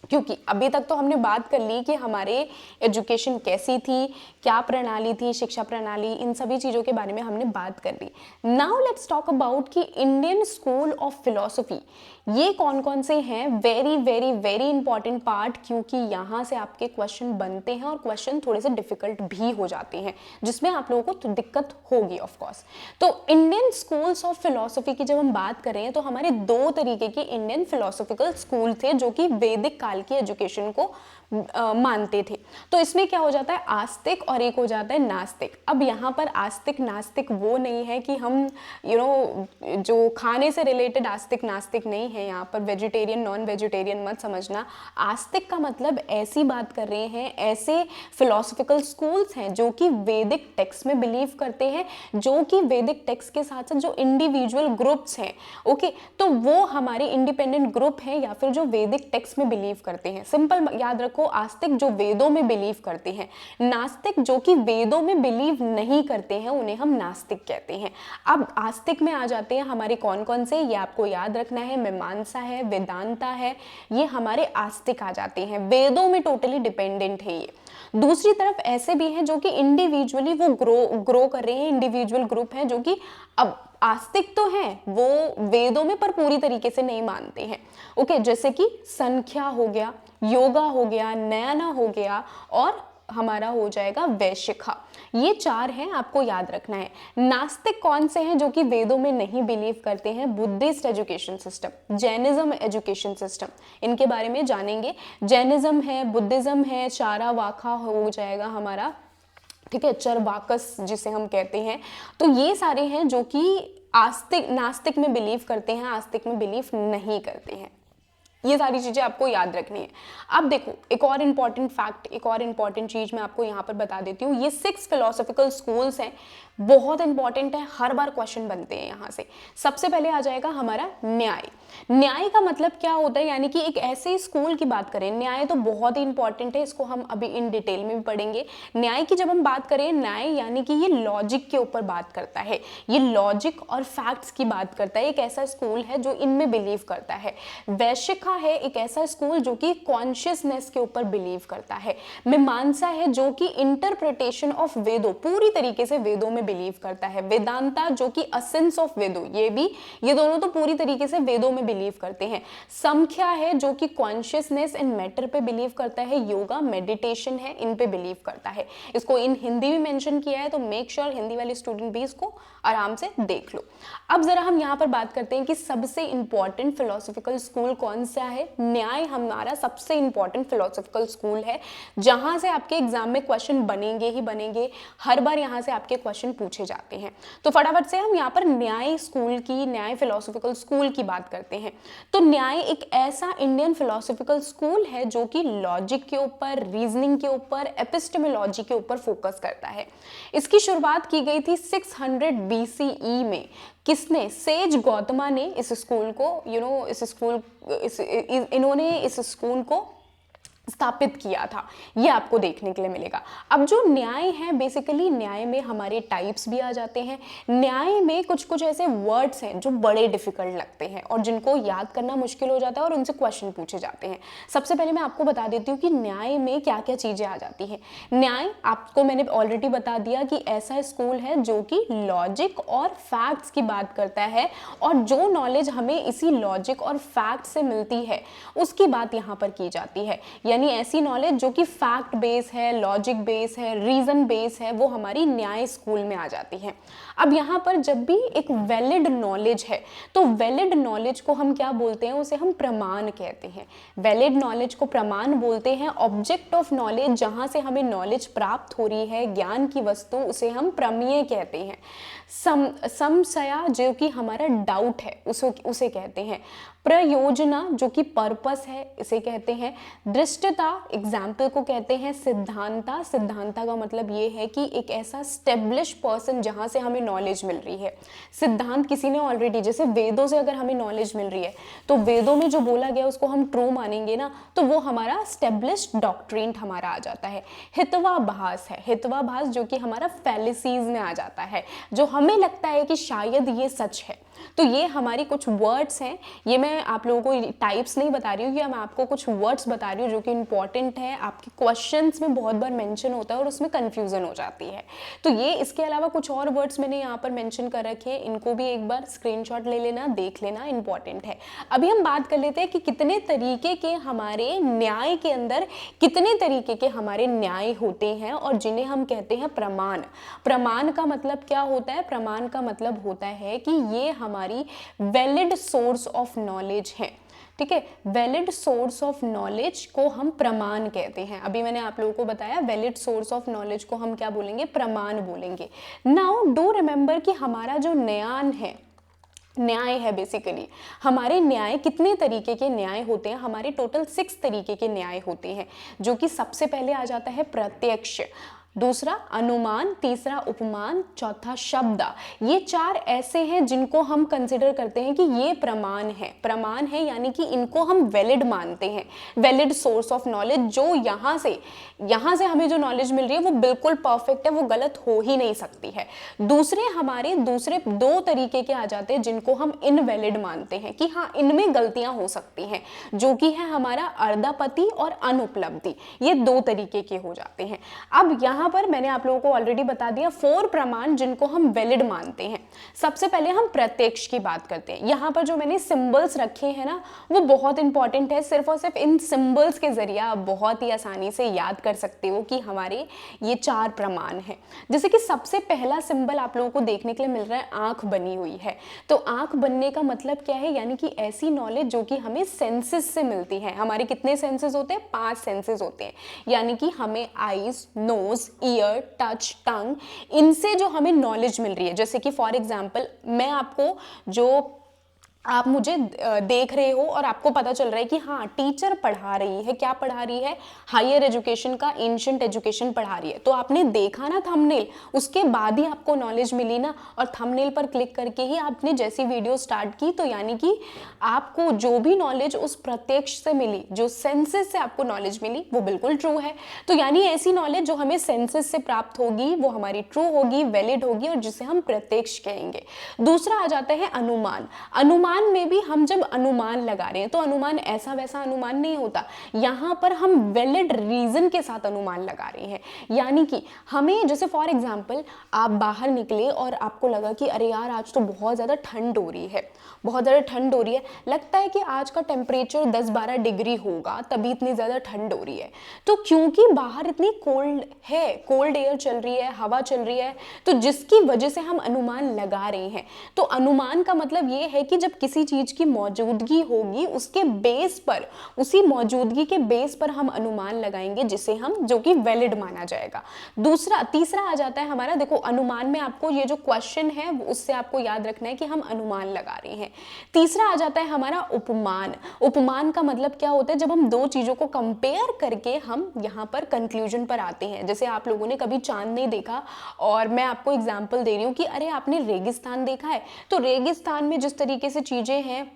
क्योंकि अभी तक तो हमने बात कर ली कि हमारे एजुकेशन कैसी थी, क्या प्रणाली थी, शिक्षा प्रणाली, इन सभी चीज़ों के बारे में हमने बात कर ली। नाउ लेट्स टॉक अबाउट कि इंडियन स्कूल ऑफ फिलॉसफी ये कौन कौन से हैं। Very very very important part, क्योंकि यहाँ से आपके क्वेश्चन बनते हैं और क्वेश्चन थोड़े से डिफिकल्ट भी हो जाते हैं, जिसमें आप लोगों को तो दिक्कत होगी ऑफ कोर्स। तो इंडियन स्कूल्स ऑफ फिलॉसफी की जब हम बात करें तो हमारे दो तरीके के इंडियन फिलोसॉफिकल स्कूल थे जो कि वैदिक काल की एजुकेशन को मानते थे। तो इसमें क्या हो जाता है, आस्तिक और एक हो जाता है नास्तिक। अब यहाँ पर आस्तिक नास्तिक वो नहीं है कि हम जो खाने से रिलेटेड आस्तिक नास्तिक नहीं है, यहाँ पर वेजिटेरियन नॉन वेजिटेरियन मत समझना। आस्तिक का मतलब ऐसी बात कर रहे हैं, ऐसे फिलोसॉफिकल स्कूल्स हैं जो कि वैदिक टेक्स्ट में बिलीव करते हैं, जो कि वैदिक टेक्स्ट के साथ साथ जो इंडिविजुअल ग्रुप्स हैं, ओके, तो वो हमारे इंडिपेंडेंट ग्रुप हैं या फिर जो वैदिक टेक्स्ट में बिलीव करते हैं। सिंपल याद रखो, आस्तिक जो वेदों में बिलीव करते हैं, नास्तिक जो कि वेदों में बिलीव नहीं करते हैं, उन्हें हम नास्तिक कहते हैं। अब आस्तिक में आ जाते हैं हमारे कौन कौन से, ये आपको याद रखना है, मीमांसा है, वेदांता है, ये हमारे आस्तिक आ जाते हैं, वेदों में टोटली डिपेंडेंट है ये। दूसरी तरफ ऐसे भी हैं जो कि इंडिविजुअली वो ग्रो कर रहे हैं, इंडिविजुअल ग्रुप हैं जो कि अब आस्तिक तो हैं वो वेदों में पर पूरी तरीके से नहीं मानते हैं, ओके, जैसे कि संख्या हो गया, योगा हो गया, नयना हो गया और हमारा हो जाएगा वैशिखा। ये चार हैं, आपको याद रखना है। नास्तिक कौन से हैं जो कि वेदों में नहीं बिलीव करते हैं, Buddhist education system, Jainism education system, इनके बारे में जानेंगे। जैनिज्म है, बुद्धिज्म है, चारावाका हो जाएगा हमारा, ठीक है, चरवाकस जिसे हम कहते हैं। तो ये सारे हैं जो कि आस्तिक नास्तिक में बिलीव करते हैं, आस्तिक में बिलीव नहीं करते हैं। ये सारी चीजें आपको याद रखनी है। अब देखो एक और इंपॉर्टेंट फैक्ट, एक और इंपॉर्टेंट चीज मैं आपको यहाँ पर बता देती हूँ। ये 6 फिलोसॉफिकल स्कूल्स हैं, बहुत इंपॉर्टेंट है, हर बार क्वेश्चन बनते हैं यहाँ से। सबसे पहले आ जाएगा हमारा न्याय। न्याय का मतलब क्या होता है, यानी कि एक ऐसे स्कूल की बात करें, न्याय तो बहुत ही इंपॉर्टेंट है, इसको हम अभी इन डिटेल में भी पढ़ेंगे। न्याय की जब हम बात करें, न्याय यानी कि ये लॉजिक के ऊपर बात करता है, ये लॉजिक और फैक्ट्स की बात करता है। एक ऐसा स्कूल है जो इनमें बिलीव करता है। वैशिखा है एक ऐसा स्कूल जो कि कॉन्शियसनेस के ऊपर बिलीव करता है। मीमांसा है जो कि इंटरप्रिटेशन ऑफ वेदों, पूरी तरीके से वेदों में बिलीव करता है। वेदांता जो कि एसेंस ऑफ वेदों, ये दोनों तो पूरी तरीके से वेदों में बिलीव करते हैं। संख्या है जो कि कॉन्शियसनेस एंड मैटर पे बिलीव करता है। योगा मेडिटेशन है, इन पे बिलीव करता है। इसको इन हिंदी में मेंशन किया है, तो मेक श्योर हिंदी वाले स्टूडेंट भी इसको आराम से देख लो। अब जरा हम यहाँ पर बात करते हैं कि सबसे इंपॉर्टेंट फिलोसॉफिकल स्कूल कौन सा है। न्याय हमारा सबसे इंपॉर्टेंट फिलोसॉफिकल स्कूल है, जहां से आपके एग्जाम में क्वेश्चन बनेंगे ही बनेंगे, हर बार यहाँ से आपके क्वेश्चन पूछे जाते हैं। तो फटाफट से हम यहाँ पर न्याय स्कूल की, न्याय फिलोसॉफिकल स्कूल की बात करते हैं। तो न्याय एक ऐसा इंडियन फिलोसॉफिकल स्कूल है जो कि लॉजिक के ऊपर, रीजनिंग के ऊपर, एपिस्टेमोलॉजी के ऊपर फोकस करता है। इसकी शुरुआत की गई थी 600 BCE में। किसने? सेज गौतमा ने इस स्कूल को इन्होंने इस स्कूल को स्थापित किया था। ये आपको देखने के लिए मिलेगा। अब जो न्याय है, बेसिकली न्याय में हमारे टाइप्स भी आ जाते हैं। न्याय में कुछ कुछ ऐसे वर्ड्स हैं जो बड़े डिफिकल्ट लगते हैं और जिनको याद करना मुश्किल हो जाता है और उनसे क्वेश्चन पूछे जाते हैं। सबसे पहले मैं आपको बता देती हूँ कि न्याय में क्या क्या चीजें आ जाती हैं। न्याय आपको मैंने ऑलरेडी बता दिया कि ऐसा स्कूल है जो कि लॉजिक और फैक्ट्स की बात करता है, और जो नॉलेज हमें इसी लॉजिक और फैक्ट से मिलती है उसकी बात यहाँ पर की जाती है। यानी ऐसी नॉलेज जो कि फैक्ट बेस है, लॉजिक बेस है, रीजन बेस है, वो हमारी न्याय स्कूल में आ जाती है। अब यहाँ पर जब भी एक वैलिड नॉलेज है, तो वैलिड नॉलेज को हम क्या बोलते हैं? उसे हम प्रमाण कहते हैं। वैलिड नॉलेज को प्रमाण बोलते हैं। ऑब्जेक्ट ऑफ नॉलेज, जहाँ से हमें नॉलेज प्राप्त हो रही है, ज्ञान की वस्तु, उसे हम प्रमेय कहते हैं। समस्या जो कि हमारा डाउट है उसे कहते हैं। प्रयोजना जो कि पर्पस है इसे कहते हैं। दृष्टता एग्जाम्पल को कहते हैं। सिद्धांता, सिद्धांता का मतलब ये है कि एक ऐसा स्टेब्लिश पर्सन जहाँ से हमें नॉलेज मिल रही है। सिद्धांत किसी ने ऑलरेडी, जैसे वेदों से अगर हमें नॉलेज मिल रही है तो वेदों में जो बोला गया उसको हम ट्रू मानेंगे ना, तो वो हमारा स्टेब्लिश्ड डॉक्ट्रिन हमारा आ जाता है। हितवाभास है, हितवाभास जो कि हमारा फैलिसीज में आ जाता है, जो हमें लगता है कि शायद ये सच है। तो ये हमारी कुछ वर्ड्स हैं, ये मैं आप लोगों को टाइप्स नहीं बता रही हूँ, ये मैं आपको कुछ वर्ड्स बता रही हूँ जो कि इंपॉर्टेंट है, आपके क्वेश्चंस में बहुत बार मेंशन होता है और उसमें कंफ्यूजन हो जाती है। तो ये इसके अलावा कुछ और वर्ड्स मैंने यहाँ पर मेंशन कर रखे हैं, इनको भी एक बार स्क्रीनशॉट ले लेना, देख लेना, इंपॉर्टेंट है। अभी हम बात कर लेते हैं कि कितने तरीके के हमारे न्याय के अंदर कितने तरीके के हमारे न्याय होते हैं और जिन्हें हम कहते हैं प्रमाण। प्रमाण का मतलब क्या होता है? प्रमाण का मतलब होता है कि ये हमारी वैलिड सोर्स ऑफ नॉलेज है। ठीक है, वैलिड सोर्स ऑफ नॉलेज को हम प्रमाण कहते हैं। अभी मैंने आप लोगों को बताया वैलिड सोर्स ऑफ नॉलेज को हम क्या बोलेंगे? प्रमाण बोलेंगे। नाउ डू रिमेंबर कि हमारा जो न्याय है बेसिकली, हमारे न्याय कितने तरीके के न्याय होते हैं? हमारे टोटल 6 तरीके के न्याय होते हैं, जो कि सबसे पहले आ जाता है प्रत्यक्ष, दूसरा अनुमान, तीसरा उपमान, चौथा शब्द। ये 4 ऐसे हैं जिनको हम कंसिडर करते हैं कि ये प्रमाण है। प्रमाण है यानी कि इनको हम वैलिड मानते हैं, वैलिड सोर्स ऑफ नॉलेज, जो यहाँ से हमें जो नॉलेज मिल रही है वो बिल्कुल परफेक्ट है, वो गलत हो ही नहीं सकती है। हमारे दूसरे 2 तरीके के आ जाते हैं जिनको हम इनवैलिड मानते हैं कि हाँ इनमें गलतियां हो सकती हैं, जो कि है हमारा अर्धापति और अनुपलब्धि। ये 2 तरीके के हो जाते हैं। अब यहाँ पर मैंने आप लोगों को ऑलरेडी बता दिया 4 प्रमाण जिनको हम वैलिड मानते हैं। सबसे पहले हम प्रत्यक्ष की बात करते हैं। यहाँ पर जो मैंने सिंबल्स रखे हैं ना, वो बहुत इंपॉर्टेंट है। सिर्फ और सिर्फ इन सिंबल्स के जरिए आप बहुत ही आसानी से याद कर सकते हो कि हमारे ये 4 प्रमाण हैं। जैसे कि सबसे पहला सिंबल आप लोगों को देखने के लिए मिल रहा है, आंख बनी हुई है। तो आंख बनने का मतलब क्या है? यानी कि ऐसी नॉलेज जो कि हमें सेंसेस से मिलती है। हमारे कितने सेंसेस होते हैं? 5 सेंसेस होते हैं। यानी कि हमें आईज, नोज, ईयर, टच, टंग, इनसे जो हमें नॉलेज मिल रही है। जैसे कि फॉर एग्जाम्पल मैं आपको आप मुझे देख रहे हो और आपको पता चल रहा है कि हाँ टीचर पढ़ा रही है। क्या पढ़ा रही है? हायर एजुकेशन का एंशिएंट एजुकेशन पढ़ा रही है। तो आपने देखा ना थंबनेल, उसके बाद ही आपको नॉलेज मिली ना, और थंबनेल पर क्लिक करके ही आपने जैसी वीडियो स्टार्ट की, तो यानी कि आपको जो भी नॉलेज उस प्रत्यक्ष से मिली, जो सेंसेस से आपको नॉलेज मिली, वो बिल्कुल ट्रू है। तो यानी ऐसी नॉलेज जो हमें सेंसेस से प्राप्त होगी वो हमारी ट्रू होगी, वैलिड होगी, और जिसे हम प्रत्यक्ष कहेंगे। दूसरा आ जाता है अनुमान। अनुमान में भी हम जब अनुमान लगा रहे हैं तो अनुमान ऐसा वैसा अनुमान नहीं होता। यहां पर हम वैलिड रीजन के साथ अनुमान लगा रहे हैं। यानी कि हमें, जैसे फॉर एग्जांपल आप बाहर निकले और आपको लगा कि अरे यार आज तो बहुत ज्यादा ठंड हो रही है, बहुत ज्यादा ठंड हो रही है, लगता है कि आज का टेम्परेचर 10-12 डिग्री होगा, तभी इतनी ज्यादा ठंड हो रही है। तो क्योंकि बाहर इतनी कोल्ड है, कोल्ड एयर चल रही है, हवा चल रही है, तो जिसकी वजह से हम अनुमान लगा रहे हैं। तो अनुमान का मतलब ये है कि जब किसी चीज की मौजूदगी होगी, उसके बेस पर, उसी मौजूदगी के बेस पर हम अनुमान लगाएंगे, जिसे हम, जो कि वैलिड माना जाएगा। तीसरा आ जाता है हमारा, देखो अनुमान में आपको ये जो क्वेश्चन है उससे आपको याद रखना है कि हम अनुमान लगा रहे हैं। तीसरा आ जाता है हमारा उपमान। उपमान का मतलब क्या होता है? जब हम 2 चीजों को कंपेयर करके हम यहाँ पर कंक्लूजन पर आते हैं। जैसे आप लोगों ने कभी चांद नहीं देखा और मैं आपको एग्जांपल दे रही हूँ कि अरे आपने रेगिस्तान देखा है, तो रेगिस्तान में जिस तरीके से चीजें हैं,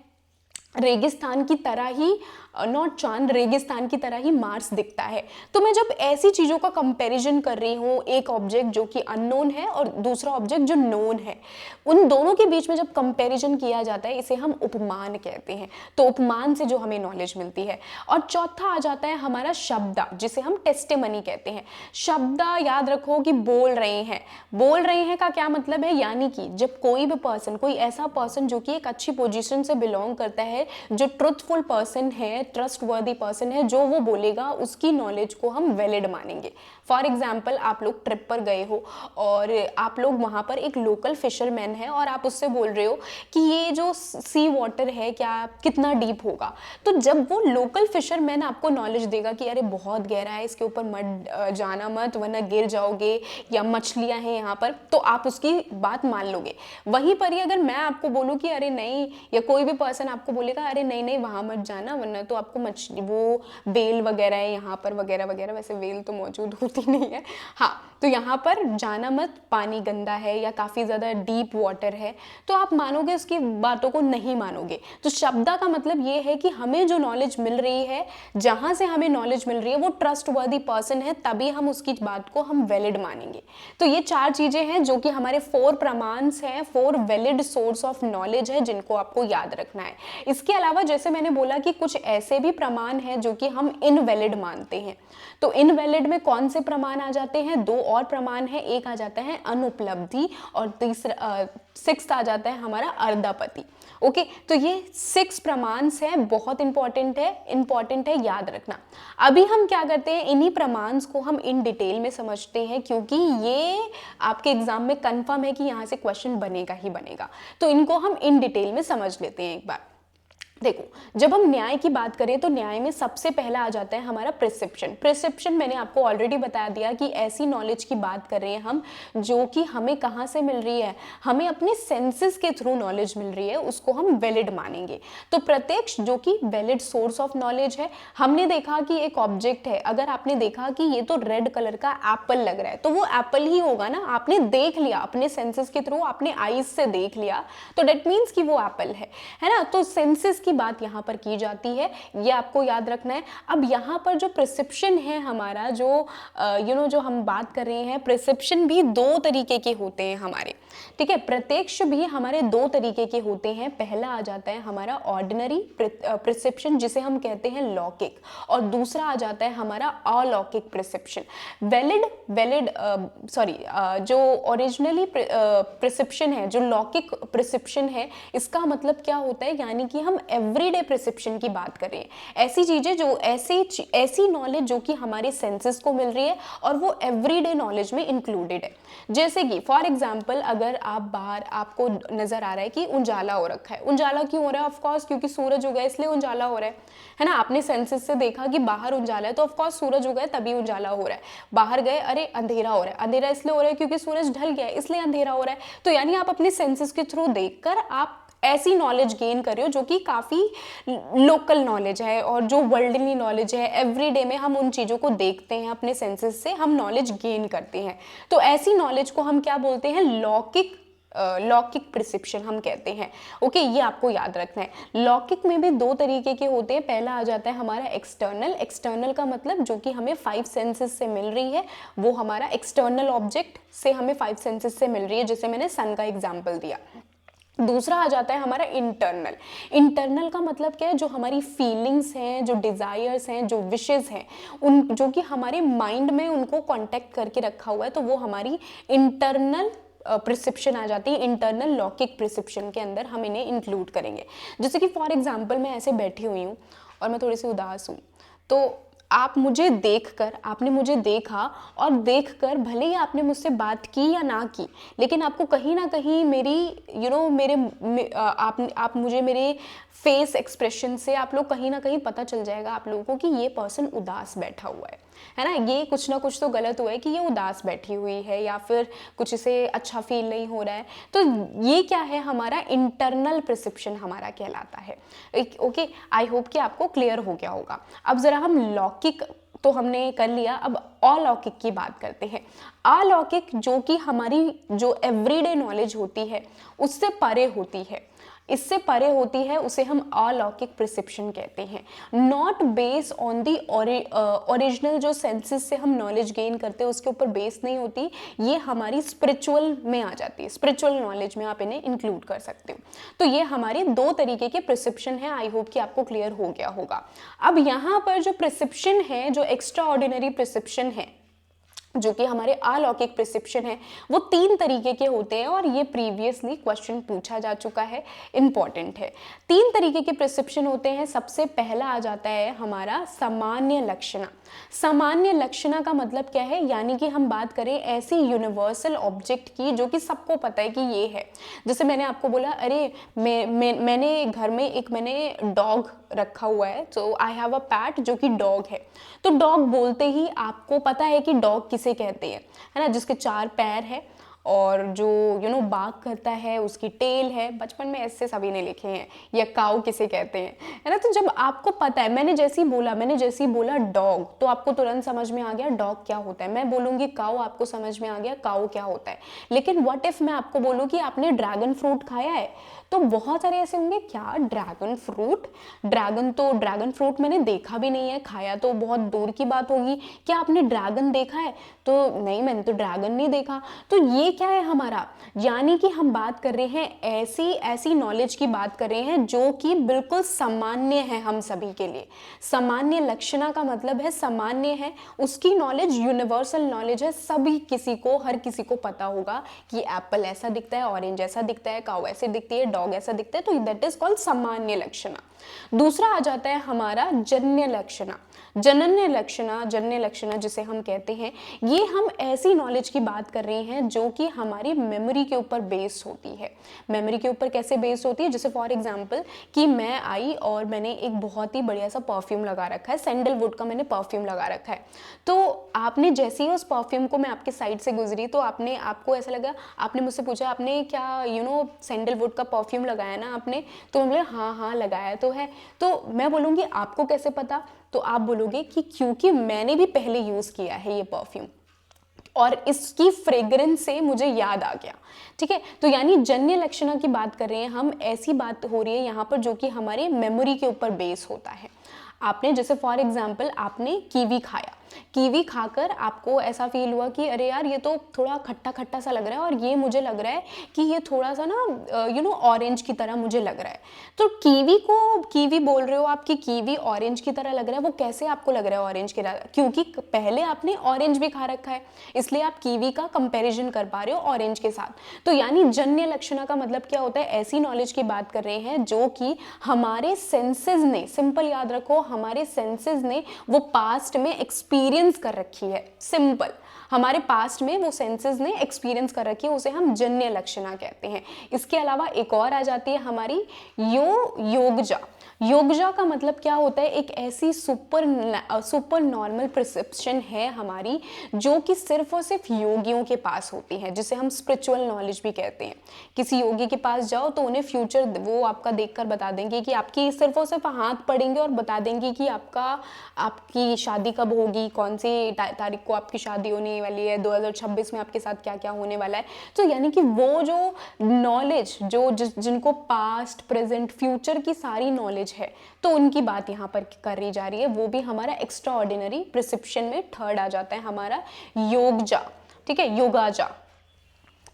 रेगिस्तान की तरह ही, नॉट चांद, रेगिस्तान की तरह ही मार्स दिखता है। तो मैं जब ऐसी चीज़ों का कंपैरिजन कर रही हूँ, एक ऑब्जेक्ट जो कि अननोन है और दूसरा ऑब्जेक्ट जो नोन है, उन दोनों के बीच में जब कंपैरिजन किया जाता है, इसे हम उपमान कहते हैं। तो उपमान से जो हमें नॉलेज मिलती है। और चौथा आ जाता है हमारा शब्द, जिसे हम टेस्टिमनी कहते हैं। शब्द याद रखो कि बोल रहे हैं। बोल रहे हैं का क्या मतलब है? यानी कि जब कोई भी पर्सन, कोई ऐसा पर्सन जो कि एक अच्छी पोजीशन से बिलोंग करता है, है, जो ट्रुथफुल पर्सन है, ट्रस्टवर्दी पर्सन है, जो वो बोलेगा उसकी नॉलेज को हम वैलिड मानेंगे। फॉर एग्जाम्पल, आप लोग ट्रिप पर गए हो और आप लोग वहाँ पर एक लोकल फिशरमैन है और आप उससे बोल रहे हो कि ये जो सी वाटर है क्या कितना डीप होगा, तो जब वो लोकल फिशरमैन आपको नॉलेज देगा कि अरे बहुत गहरा है, इसके ऊपर मत जाना मत वरना गिर जाओगे, या मछलियाँ हैं यहाँ पर, तो आप उसकी बात मान लोगे। वहीं पर ही अगर मैं आपको बोलूँ कि अरे नहीं, या कोई भी पर्सन आपको बोलेगा अरे नहीं नहीं वहाँ मत जाना वरना तो आपको मछली वो बेल वगैरह है यहाँ पर वगैरह वगैरह, वैसे बेल तो मौजूद होती नहीं है, हाँ, तो यहाँ पर जाना मत, पानी गंदा है या काफ़ी ज़्यादा डीप वाटर है, तो आप मानोगे, उसकी बातों को नहीं मानोगे। तो शब्दा का मतलब ये है कि हमें जो नॉलेज मिल रही है, जहाँ से हमें नॉलेज मिल रही है वो ट्रस्टवर्दी पर्सन है, तभी हम उसकी बात को हम वैलिड मानेंगे। तो ये 4 चीज़ें हैं जो कि हमारे 4 प्रमाण्स हैं, 4 वैलिड सोर्स ऑफ नॉलेज है जिनको आपको याद रखना है। इसके अलावा जैसे मैंने बोला कि कुछ ऐसे भी प्रमाण हैं जो कि हम इनवैलिड मानते हैं। तो इनवैलिड में कौन से प्रमाण आ जाते हैं? 2 और प्रमाण है, एक आ जाता है अनुपलब्धि और तीसरा 6th आ जाता है हमारा अर्धापति। ओके, तो ये 6 प्रमाण्स हैं, बहुत इंपॉर्टेंट है याद रखना। अभी हम क्या करते हैं, इन्हीं प्रमाण्स को हम इन डिटेल में समझते हैं, क्योंकि ये आपके एग्जाम में कंफर्म है कि यहाँ से क्वेश्चन बनेगा ही बनेगा। तो इनको हम इन डिटेल में समझ लेते हैं एक बार। देखो, जब हम न्याय की बात करें तो न्याय में सबसे पहला आ जाता है हमारा प्रिसेप्शन। प्रिसेप्शन मैंने आपको ऑलरेडी बता दिया कि ऐसी नॉलेज की बात कर रहे हैं हम जो कि हमें कहाँ से मिल रही है, हमें अपने सेंसेस के थ्रू नॉलेज मिल रही है, उसको हम वैलिड मानेंगे। तो प्रत्यक्ष जो कि वैलिड सोर्स ऑफ नॉलेज है, हमने देखा कि एक ऑब्जेक्ट है, अगर आपने देखा कि ये तो रेड कलर का एप्पल लग रहा है, तो वो एप्पल ही होगा ना, आपने देख लिया अपने सेंसेस के थ्रू, आपने आईज से देख लिया, तो डेट मीन्स कि वो एप्पल है ना। तो सेंसेस की बात यहाँ पर की जाती है, ये आपको याद रखना है। अब यहाँ पर जो प्रिसेप्शन है हमारा, जो जो हम बात कर रहे हैं, प्रिसेप्शन भी 2 तरीके के होते हैं हमारे, ठीक है। प्रत्यक्ष भी हमारे 2 तरीके के होते हैं। पहला आ जाता है हमारा ऑर्डिनरी प्रिसेप्शन जिसे हम कहते हैं लौकिक, और दूसरा आ जाता है हमारा अलौकिक प्रिसेप्शन। जो ओरिजिनली प्रिसेप्शन है, जो लौकिक प्रिसेप्शन है, इसका मतलब क्या होता है, यानी कि हम एवरीडे प्रिसेप्शन की बात कर रहे हैं। ऐसी चीजें जो ऐसी नॉलेज जो कि हमारे सेंसेस को मिल रही है और वो एवरीडे नॉलेज में इंक्लूडेड है। जैसे कि फॉर एग्जांपल, अगर आप बाहर, आपको नजर आ रहा है कि उजाला हो रखा है, उजाला क्यों हो रहा है? ऑफ कोर्स क्योंकि सूरज उगा है इसलिए उजाला हो रहा है ना। आपने सेंसेस से देखा कि बाहर उजाला है, तो ऑफ कोर्स सूरज उगा है तभी उजाला हो रहा है। बाहर गए, अरे अंधेरा हो रहा है, अंधेरा इसलिए हो रहा है क्योंकि सूरज ढल गया है इसलिए अंधेरा हो रहा है। तो यानी आप अपने सेंसेस के थ्रू देखकर आप ऐसी नॉलेज गेन कर रहे हो जो कि काफ़ी लोकल नॉलेज है, और जो वर्ल्डली नॉलेज है, एवरीडे में हम उन चीज़ों को देखते हैं, अपने सेंसेस से हम नॉलेज गेन करते हैं। तो ऐसी नॉलेज को हम क्या बोलते हैं? लौकिक प्रिसेप्शन हम कहते हैं। ओके, ये आपको याद रखना है। लौकिक में भी 2 तरीके के होते हैं। पहला आ जाता है हमारा एक्सटर्नल का मतलब जो कि हमें 5 सेंसेस से मिल रही है, वो हमारा एक्सटर्नल ऑब्जेक्ट से हमें 5 सेंसेस से मिल रही है, जैसे मैंने सन का एग्जाम्पल दिया। दूसरा आ जाता है हमारा इंटरनल का मतलब क्या है? जो हमारी फीलिंग्स हैं, जो डिज़ायर्स हैं, जो विशेस हैं, उन जो कि हमारे माइंड में उनको कांटेक्ट करके रखा हुआ है, तो वो हमारी इंटरनल प्रिसेप्शन आ जाती है। इंटरनल लौकिक प्रिसेप्शन के अंदर हम इन्हें इंक्लूड करेंगे। जैसे कि फॉर एग्जांपल, मैं ऐसे बैठी हुई हूँ और मैं थोड़ी सी उदास हूँ, तो आपने मुझे देखा, और देखकर भले ही आपने मुझसे बात की या ना की, लेकिन आपको कहीं ना कहीं आप मुझे मेरे फेस एक्सप्रेशन से आप लोग कहीं ना कहीं पता चल जाएगा आप लोगों को कि ये पर्सन उदास बैठा हुआ है ना। ये कुछ ना कुछ तो गलत हुआ है कि ये उदास बैठी हुई है, या फिर कुछ इसे अच्छा फील नहीं हो रहा है। तो ये क्या है? हमारा इंटरनल परसेप्शन हमारा कहलाता है। ओके, आई होप कि आपको क्लियर हो गया होगा। अब जरा हम लौकिक तो हमने कर लिया, अब अलौकिक की बात करते हैं। अलौकिक जो कि हमारी जो एवरीडे नॉलेज होती है उससे परे होती है, इससे परे होती है, उसे हम अलौकिक परसेप्शन कहते हैं। Not based on the original जो सेंसेस से हम नॉलेज गेन करते हैं उसके ऊपर बेस नहीं होती, ये हमारी स्पिरिचुअल में आ जाती है, स्पिरिचुअल नॉलेज में आप इन्हें इंक्लूड कर सकते हो। तो ये हमारे 2 तरीके के परसेप्शन है। आई होप कि आपको क्लियर हो गया होगा। अब यहाँ पर जो परसेप्शन है, जो एक्स्ट्रा ऑर्डिनरी परसेप्शन है, जो कि हमारे अलौकिक प्रिसिप्शन है, वो 3 तरीके के होते हैं और ये प्रीवियसली क्वेश्चन पूछा जा चुका है, इंपॉर्टेंट है। 3 तरीके के प्रिसिप्शन होते हैं। सबसे पहला आ जाता है हमारा सामान्य लक्षणा। सामान्य लक्षणा का मतलब क्या है, यानी कि हम बात करें ऐसी यूनिवर्सल ऑब्जेक्ट की जो कि सबको पता है कि ये है। जैसे मैंने आपको बोला, अरे मैंने घर में मैंने डॉग रखा हुआ है, तो आई हैव अ पैट जो कि डॉग है। तो डॉग बोलते ही आपको पता है कि डॉग किसे कहते हैं, है ना, जिसके 4 पैर है और जो बाग करता है, उसकी टेल है। बचपन में ऐसे सभी ने लिखे हैं। या काऊ किसे कहते हैं, है ना। तो जब आपको पता है, मैंने जैसे ही बोला डॉग, तो आपको तुरंत समझ में आ गया डॉग क्या होता है। मैं बोलूँगी काऊ, आपको समझ में आ गया काऊ क्या होता है। लेकिन व्हाट इफ मैं आपको बोलूँ कि आपने ड्रैगन फ्रूट खाया है, तो बहुत सारे ऐसे होंगे, क्या ड्रैगन फ्रूट, ड्रैगन फ्रूट मैंने देखा भी नहीं है, खाया तो बहुत दूर की बात होगी। क्या आपने ड्रैगन देखा है? तो नहीं, मैंने तो ड्रैगन नहीं देखा। तो ये क्या है हमारा, यानी कि हम बात कर रहे हैं ऐसी नॉलेज की बात कर रहे हैं जो कि बिल्कुल सामान्य है हम सभी के लिए। सामान्य लक्षणा का मतलब है सामान्य है, उसकी नॉलेज यूनिवर्सल नॉलेज है। सभी किसी को, हर किसी को पता होगा कि एप्पल ऐसा दिखता है, ऑरेंज ऐसा दिखता है, काऊ ऐसे दिखती है, डॉग ऐसा दिखता है। तो दैट इज कॉल्ड सामान्य लक्षणा। दूसरा आ जाता है हमारा जन्य लक्षणा। जन्य लक्षणा जिसे हम कहते हैं, ये हम ऐसी नॉलेज की बात कर रहे हैं जो कि हमारी मेमोरी के ऊपर बेस्ड होती है। मेमोरी के ऊपर कैसे बेस्ड होती है? जैसे फॉर एग्जांपल कि मैं आई और मैंने एक बहुत ही बढ़िया सा परफ्यूम लगा रखा है, सैंडलवुड का मैंने परफ्यूम लगा रखा है। तो आपने जैसे ही उस परफ्यूम को, मैं आपके साइड से गुजरी, तो आपको ऐसा लगा, आपने मुझसे पूछा, आपने क्या सैंडलवुड का परफ्यूम लगाया ना आपने? तो बोले हाँ लगाया तो है। तो मैं बोलूँगी आपको कैसे पता? तो आप बोलोगे कि क्योंकि मैंने भी पहले यूज़ किया है ये परफ्यूम और इसकी फ्रेग्रेंस से मुझे याद आ गया। ठीक है, तो यानी जन्य लक्षणा की बात कर रहे हैं हम, ऐसी बात हो रही है यहाँ पर जो कि हमारे मेमोरी के ऊपर बेस होता है। आपने जैसे फॉर एग्जाम्पल आपने कीवी खाया, कीवी खाकर आपको ऐसा फील हुआ कि अरे यार ये तो थोड़ा खट्टा खट्टा सा लग रहा है और ये मुझे लग रहा है कि ये थोड़ा सा ना ऑरेंज की तरह मुझे लग रहा है। तो कीवी बोल रहे हो आप कि कीवी ऑरेंज की तरह लग रहा है। वो कैसे आपको लग रहा है ऑरेंज की तरह? क्योंकि पहले आपने ऑरेंज भी खा रखा है, इसलिए आप कीवी का कंपेरिजन कर पा रहे हो ऑरेंज के साथ। तो यानी जन्य लक्षणा का मतलब क्या होता है? ऐसी नॉलेज की बात कर रहे हैं जो कि हमारे सेंसेस ने, सिंपल याद रखो, हमारे सेंसेस ने वो पास्ट में एक्सपीरियंस कर रखी है। सिंपल, हमारे पास्ट में वो सेंसेस ने एक्सपीरियंस कर रखी है, उसे हम जन्य लक्षणा कहते हैं। इसके अलावा एक और आ जाती है हमारी योगजा। योगजा का मतलब क्या होता है? एक ऐसी सुपर नॉर्मल परसेप्शन है हमारी जो कि सिर्फ और सिर्फ योगियों के पास होती है, जिसे हम स्पिरिचुअल नॉलेज भी कहते हैं। किसी योगी के पास जाओ तो उन्हें फ्यूचर वो आपका देखकर बता देंगे कि आपकी सिर्फ और सिर्फ हाथ पढ़ेंगे और बता देंगे कि आपकी शादी कब होगी, कौन सी तारीख को आपकी शादी होने वाली है, 2026 में आपके साथ क्या क्या होने वाला है। तो यानी कि वो जो नॉलेज, जिनको पास्ट प्रेजेंट फ्यूचर की सारी नॉलेज है, तो उनकी बात यहाँ पर करी जा रही है। वो भी हमारा एक्स्ट्रा ऑर्डिनरी प्रिसिप्शन में थर्ड आ जाता है हमारा योगजा। ठीक है, योगाजा,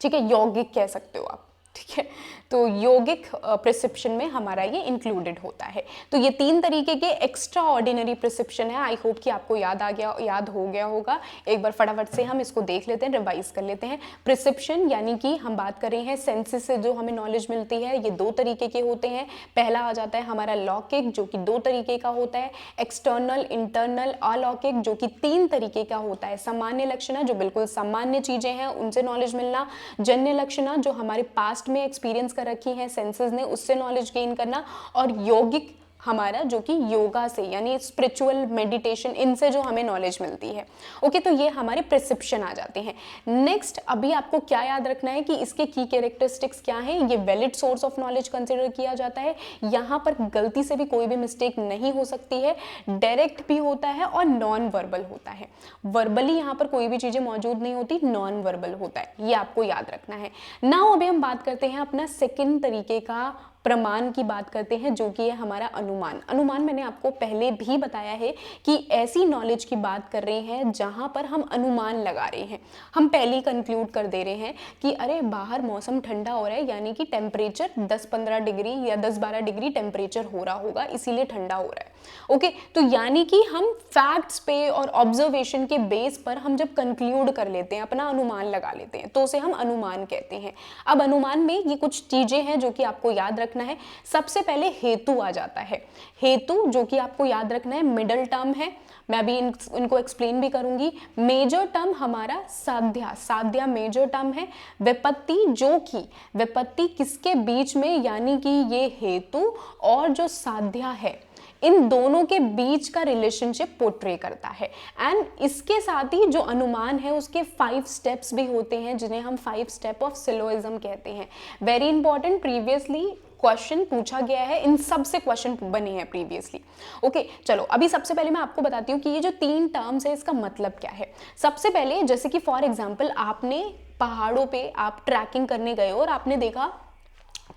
ठीक है, यौगिक कह सकते हो आप। ठीक है, तो यौगिक प्रिसिप्शन में हमारा ये इंक्लूडेड होता है। तो ये 3 तरीके के एक्स्ट्रा ऑर्डिनरी प्रिसिप्शन है। आई होप कि आपको याद हो गया होगा। एक बार फटाफट से हम इसको देख लेते हैं, रिवाइज कर लेते हैं। प्रिसिप्शन यानी कि हम बात कर रहे हैं सेंसेस से जो हमें नॉलेज मिलती है, ये 2 तरीके के होते हैं। पहला आ जाता है हमारा लौकिक, जो कि 2 तरीके का होता है। एक्सटर्नल, इंटरनल, अलौकिक, जो कि 3 तरीके का होता है। सामान्य लक्षणा, जो बिल्कुल सामान्य चीजें हैं उनसे नॉलेज मिलना। जन्य लक्षणा, जो हमारे पास्ट में एक्सपीरियंस कर रखी है सेंसेस ने, उससे नॉलेज गेन करना। और यौगिक हमारा जो कि योगा से, यानी स्पिरिचुअल मेडिटेशन, इनसे जो हमें नॉलेज मिलती है। ओके, तो ये हमारे प्रिसिप्शन आ जाते हैं। नेक्स्ट, अभी आपको क्या याद रखना है कि इसके की कैरेक्टरिस्टिक्स क्या हैं। ये valid source of knowledge consider किया जाता है। यहाँ पर गलती से भी कोई भी मिस्टेक नहीं हो सकती है। डायरेक्ट भी होता है और नॉन वर्बल होता है। वर्बली यहाँ पर कोई भी चीजें मौजूद नहीं होती, नॉन वर्बल होता है, ये आपको याद रखना है। नाउ अभी हम बात करते हैं अपना सेकेंड तरीके का प्रमाण की बात करते हैं, जो कि है हमारा अनुमान। अनुमान मैंने आपको पहले भी बताया है कि ऐसी नॉलेज की बात कर रहे हैं जहां पर हम अनुमान लगा रहे हैं। हम पहले ही कंक्लूड कर दे रहे हैं कि अरे बाहर मौसम ठंडा हो रहा है, यानी कि टेम्परेचर 10-15 डिग्री या 10-12 डिग्री टेम्परेचर हो रहा होगा, इसीलिए ठंडा हो रहा है। ओके, तो यानी कि हम फैक्ट्स पे और ऑब्जर्वेशन के बेस पर हम जब कंक्लूड कर लेते हैं, अपना अनुमान लगा लेते हैं, तो उसे हम अनुमान कहते हैं। अब अनुमान में ये कुछ चीजें हैं जो कि आपको याद रखना है। सबसे पहले हेतु आ जाता है। हेतु जो कि आपको याद रखना है मिडल टर्म है, मैं अभी इनको एक्सप्लेन भी करूंगी। मेजर टर्म हमारा साध्या, साध्या मेजर टर्म है। विपत्ति जो कि विपत्ति किसके बीच में, यानी कि ये हेतु और जो साध्या है इन दोनों के बीच का रिलेशनशिप पोर्ट्रे करता है। एंड इसके साथ ही जो अनुमान है उसके 5 स्टेप्स भी होते हैं जिन्हें हम 5 स्टेप ऑफ सिलोइज्म कहते हैं। वेरी इंपॉर्टेंट, प्रीवियसली क्वेश्चन पूछा गया है, इन सब से क्वेश्चन बने हैं प्रीवियसली। ओके, चलो अभी सबसे पहले मैं आपको बताती हूँ कि ये जो 3 टर्म्स है इसका मतलब क्या है। सबसे पहले जैसे कि फॉर एग्जाम्पल आपने पहाड़ों पे आप ट्रैकिंग करने गए और आपने देखा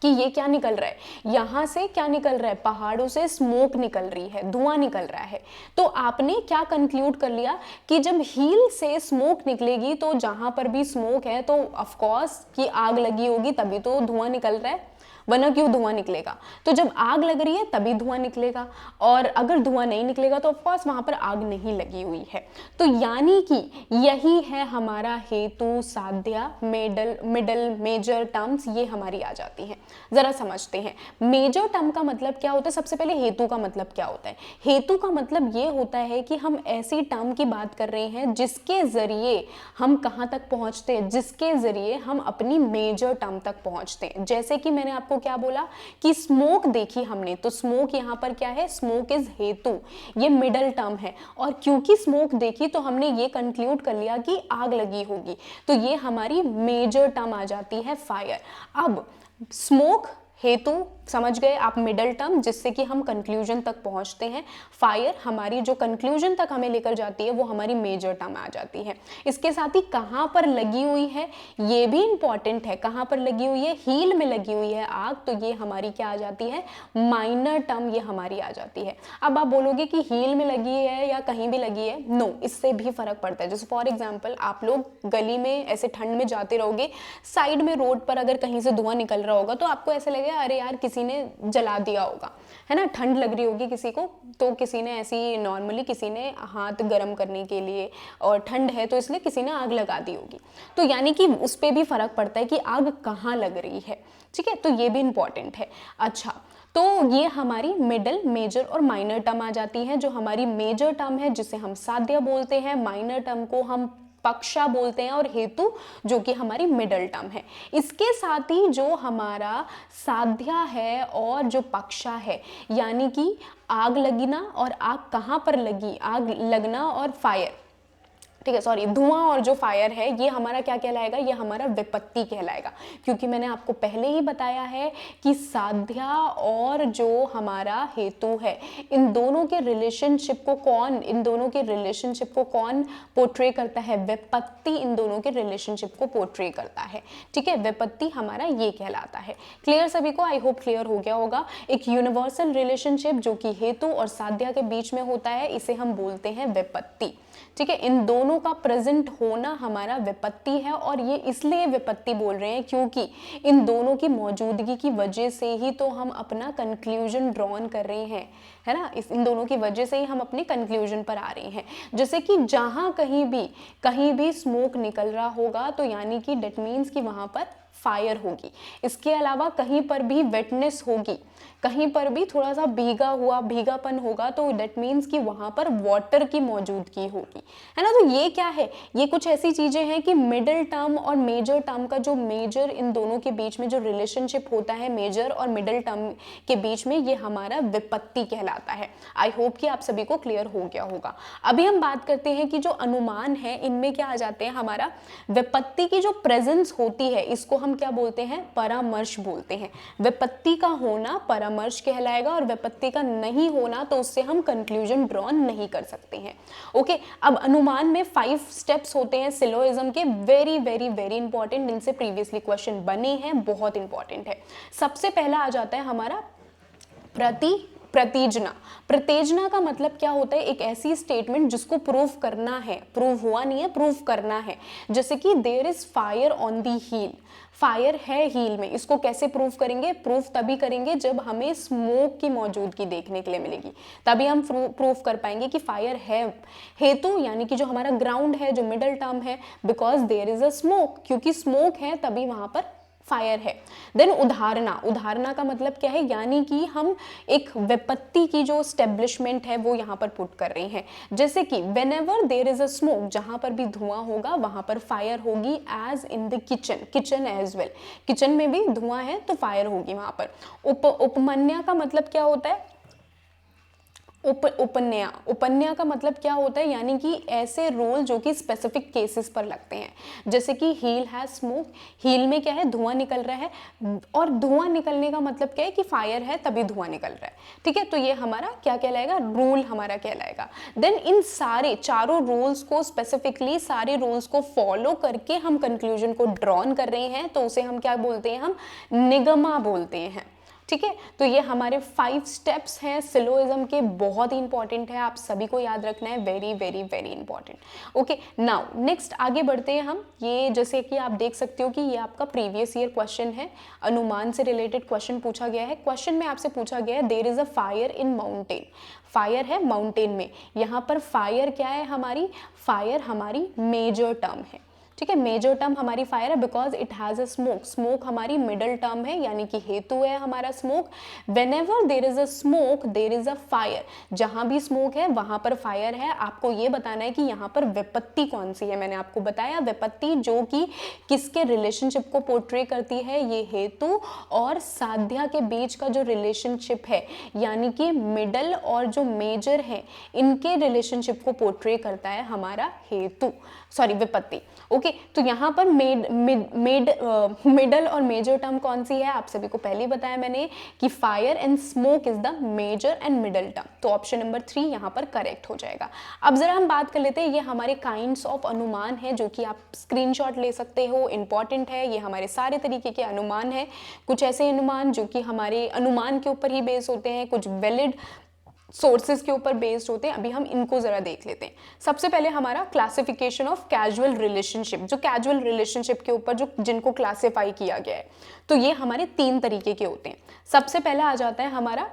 कि ये क्या निकल रहा है, यहाँ से क्या निकल रहा है, पहाड़ों से स्मोक निकल रही है, धुआं निकल रहा है। तो आपने क्या कंक्लूड कर लिया कि जब हील से स्मोक निकलेगी तो जहां पर भी स्मोक है तो ऑफ कोर्स कि आग लगी होगी, तभी तो धुआं निकल रहा है, वरना क्यों धुआं निकलेगा। तो जब आग लग रही है तभी धुआं निकलेगा, और अगर धुआं नहीं निकलेगा तो ऑफ कोर्स वहां पर आग नहीं लगी हुई है। तो यानी कि यही है हमारा हेतु, साध्या, मिडल मेजर टर्म्स, ये हमारी आ जाती हैं। जरा समझते हैं मेजर टर्म का मतलब क्या होता है। सबसे पहले हेतु का मतलब क्या होता है। हेतु का मतलब ये होता है कि हम ऐसी टर्म की बात कर रहे हैं जिसके जरिए हम कहां तक पहुंचते हैं, जिसके जरिए हम अपनी मेजर टर्म तक पहुंचते हैं। जैसे कि मैंने आपको क्या बोला कि स्मोक देखी हमने, तो स्मोक यहां पर क्या है, स्मोक इज हेतु, ये मिडल टर्म है। और क्योंकि स्मोक देखी तो हमने ये कंक्लूड कर लिया कि आग लगी होगी, तो ये हमारी मेजर टर्म आ जाती है फायर। अब स्मोक हेतु समझ गए आप, मिडल टर्म जिससे कि हम कंक्लूजन तक पहुंचते हैं। फायर हमारी जो कंक्लूजन तक हमें लेकर जाती है वो हमारी मेजर टर्म आ जाती है। इसके साथ ही कहां पर लगी हुई है ये भी इंपॉर्टेंट है। कहां पर लगी हुई है, हील में लगी हुई है आग, तो ये हमारी क्या आ जाती है, माइनर टर्म, ये हमारी आ जाती है। अब आप बोलोगे कि हील में लगी है या कहीं भी लगी है, नो, इससे भी फर्क पड़ता है। जैसे फॉर एग्जाम्पल आप लोग गली में ऐसे ठंड में जाते रहोगे, साइड में रोड पर अगर कहीं से धुआं निकल रहा होगा तो आपको ऐसा लगेगा अरे यार किसी ने जला दिया होगा, है ना। ठंड लग रही होगी किसी को, तो किसी ने ऐसी नॉर्मली किसी ने हाथ गर्म करने के लिए, और ठंड है तो इसलिए किसी ने आग लगा दी होगी। तो यानी कि उस पर भी फर्क पड़ता है कि आग कहाँ लग रही है, ठीक है। तो ये भी इंपॉर्टेंट है। अच्छा, तो ये हमारी मिडल, मेजर और माइनर टर्म आ जाती है। जो हमारी मेजर टर्म है जिसे हम साध्य बोलते हैं, माइनर टर्म को हम पक्षा बोलते हैं, और हेतु जो कि हमारी मिडल टर्म है। इसके साथ ही जो हमारा साध्या है और जो पक्षा है, यानी कि आग लगना और आग कहाँ पर लगी, आग लगना और फायर, ठीक है, सॉरी, धुआं और जो फायर है ये हमारा क्या कहलाएगा, ये हमारा विपत्ति कहलाएगा। क्योंकि मैंने आपको पहले ही बताया है कि साध्या और जो हमारा हेतु है, इन दोनों के रिलेशनशिप को कौन पोर्ट्रे करता है, विपत्ति इन दोनों के रिलेशनशिप को पोर्ट्रे करता है, ठीक है। विपत्ति हमारा ये कहलाता है। क्लियर सभी को, आई होप क्लियर हो गया होगा। एक यूनिवर्सल रिलेशनशिप जो कि हेतु और साध्या के बीच में होता है, इसे हम बोलते हैं विपत्ति, ठीक है। इन दोनों का प्रेजेंट होना हमारा विपत्ति है, और ये इसलिए विपत्ति बोल रहे हैं क्योंकि इन दोनों की मौजूदगी की वजह से ही तो हम अपना कंक्लूजन ड्रॉन कर रहे हैं, है ना। इन दोनों की वजह से ही हम अपने कंक्लूजन पर आ रहे हैं। जैसे कि जहां कहीं भी स्मोक निकल रहा होगा तो यानी कि डेट मीन्स कि वहां पर फायर होगी। इसके अलावा कहीं पर भी वेटनेस होगी, कहीं पर भी थोड़ा सा भीगापन होगा, तो दैट मीन्स कि वहां पर वाटर की मौजूदगी होगी, है ना। तो ये क्या है, ये कुछ ऐसी चीजें हैं कि मिडिल टर्म और मेजर टर्म का जो मेजर, इन दोनों के बीच में जो रिलेशनशिप होता है मेजर और मिडिल टर्म के बीच में, ये हमारा विपत्ति कहलाता है। आई होप कि आप सभी को क्लियर हो गया होगा। अभी हम बात करते हैं कि जो अनुमान है इनमें क्या आ जाते हैं, हमारा विपत्ति की जो प्रेजेंस होती है इसको हम क्या बोलते हैं, परामर्श बोलते हैं। विपत्ति का होना परामर्श कहलाएगा, और विपत्ति का नहीं होना तो उससे हम कंक्लूजन ड्रॉ नहीं कर सकते हैं। ओके, अब अनुमान में 5 स्टेप्स होते हैं सिलोइज्म के, वेरी वेरी वेरी इंपॉर्टेंट, इनसे प्रीवियसली क्वेश्चन बने हैं, बहुत इंपॉर्टेंट है। सबसे पहला आ जाता है हमारा प्रतिजना, प्रतिजना का मतलब क्या होता है, एक ऐसी स्टेटमेंट जिसको प्रूव करना है, प्रूव हुआ नहीं है, प्रूव करना है। जैसे कि there is fire on the hill, fire है हील में, इसको कैसे प्रूव करेंगे, प्रूव तभी करेंगे जब हमें स्मोक की मौजूदगी देखने के लिए मिलेगी, तभी हम प्रूव कर पाएंगे कि फायर है। हेतु यानी कि जो हमारा ग्राउंड है, जो मिडल टर्म है, because there is a smoke, क्योंकि स्मोक है तभी वहां पर फायर है। देन उदाहरणा, उदाहरणा का मतलब क्या है, यानी कि हम एक विपत्ति की जो स्टेब्लिशमेंट है वो यहाँ पर पुट कर रहे हैं। जैसे कि whenever there is a smoke, जहां पर भी धुआं होगा वहां पर फायर होगी, as in the kitchen, kitchen as well, kitchen में भी धुआं है तो फायर होगी वहां पर। उपमन्या का मतलब क्या होता है, उपन्या, उपन्या का मतलब क्या होता है, यानी कि ऐसे रोल जो कि स्पेसिफिक केसेस पर लगते हैं। जैसे कि हील हैज स्मोक, हील में क्या है, धुआं निकल रहा है, और धुआं निकलने का मतलब क्या है कि फायर है तभी धुआं निकल रहा है। ठीक है, तो ये हमारा क्या कहलाएगा, रूल हमारा कहलाएगा। देन इन सारे चारों रूल्स को स्पेसिफिकली, सारे रूल्स को फॉलो करके हम कंक्लूजन को ड्रॉन कर रहे हैं, तो उसे हम क्या बोलते हैं, हम निगमा बोलते हैं। ठीक है, तो ये हमारे 5 स्टेप्स हैं सिलोइज्म के, बहुत ही इंपॉर्टेंट है, आप सभी को याद रखना है, very very very important. Okay, now next आगे बढ़ते हैं हम। ये जैसे कि आप देख सकते हो कि ये आपका प्रीवियस ईयर क्वेश्चन है, अनुमान से रिलेटेड क्वेश्चन पूछा गया है। क्वेश्चन में आपसे पूछा गया है, there is a fire in mountain, fire है माउंटेन में। यहाँ पर फायर क्या है, हमारी फायर हमारी मेजर टर्म है। ठीक है, मेजर टर्म हमारी फायर है because it has a smoke, smoke हमारी मिडल टर्म है, यानी कि हेतु है हमारा smoke. Whenever there is a smoke there is a fire, जहां भी स्मोक है वहां पर फायर है। आपको ये बताना है कि यहाँ पर विपत्ति कौन सी है, मैंने आपको बताया विपत्ति जो कि किसके रिलेशनशिप को पोर्ट्रे करती है, ये हेतु और साध्या के बीच का जो रिलेशनशिप है, यानी कि मिडल और जो मेजर है इनके रिलेशनशिप को पोर्ट्रे करता है हमारा हेतु, सॉरी विपत्ति। ओके, तो यहाँ पर मिडल और मेजर टर्म कौन सी है, आप सभी को पहले ही बताया मैंने कि fire and smoke is the major and middle term, तो ऑप्शन नंबर 3 यहाँ पर करेक्ट हो जाएगा। अब जरा हम बात कर लेते हैं, ये हमारे काइंड्स ऑफ अनुमान है जो कि आप स्क्रीनशॉट ले सकते हो, इंपॉर्टेंट है, ये हमारे सारे तरीके के अनुमान है। कुछ ऐसे अनुमान जो कि हमारे अनुमान के ऊपर ही बेस होते हैं, कुछ वैलिड सोर्सेज के ऊपर बेस्ड होते हैं, अभी हम इनको जरा देख लेते हैं। सबसे पहले हमारा क्लासिफिकेशन ऑफ कैजुअल रिलेशनशिप, जो कैजुअल रिलेशनशिप के ऊपर जो जिनको क्लासिफाई किया गया है, तो ये हमारे 3 तरीके के होते हैं। सबसे पहला आ जाता है हमारा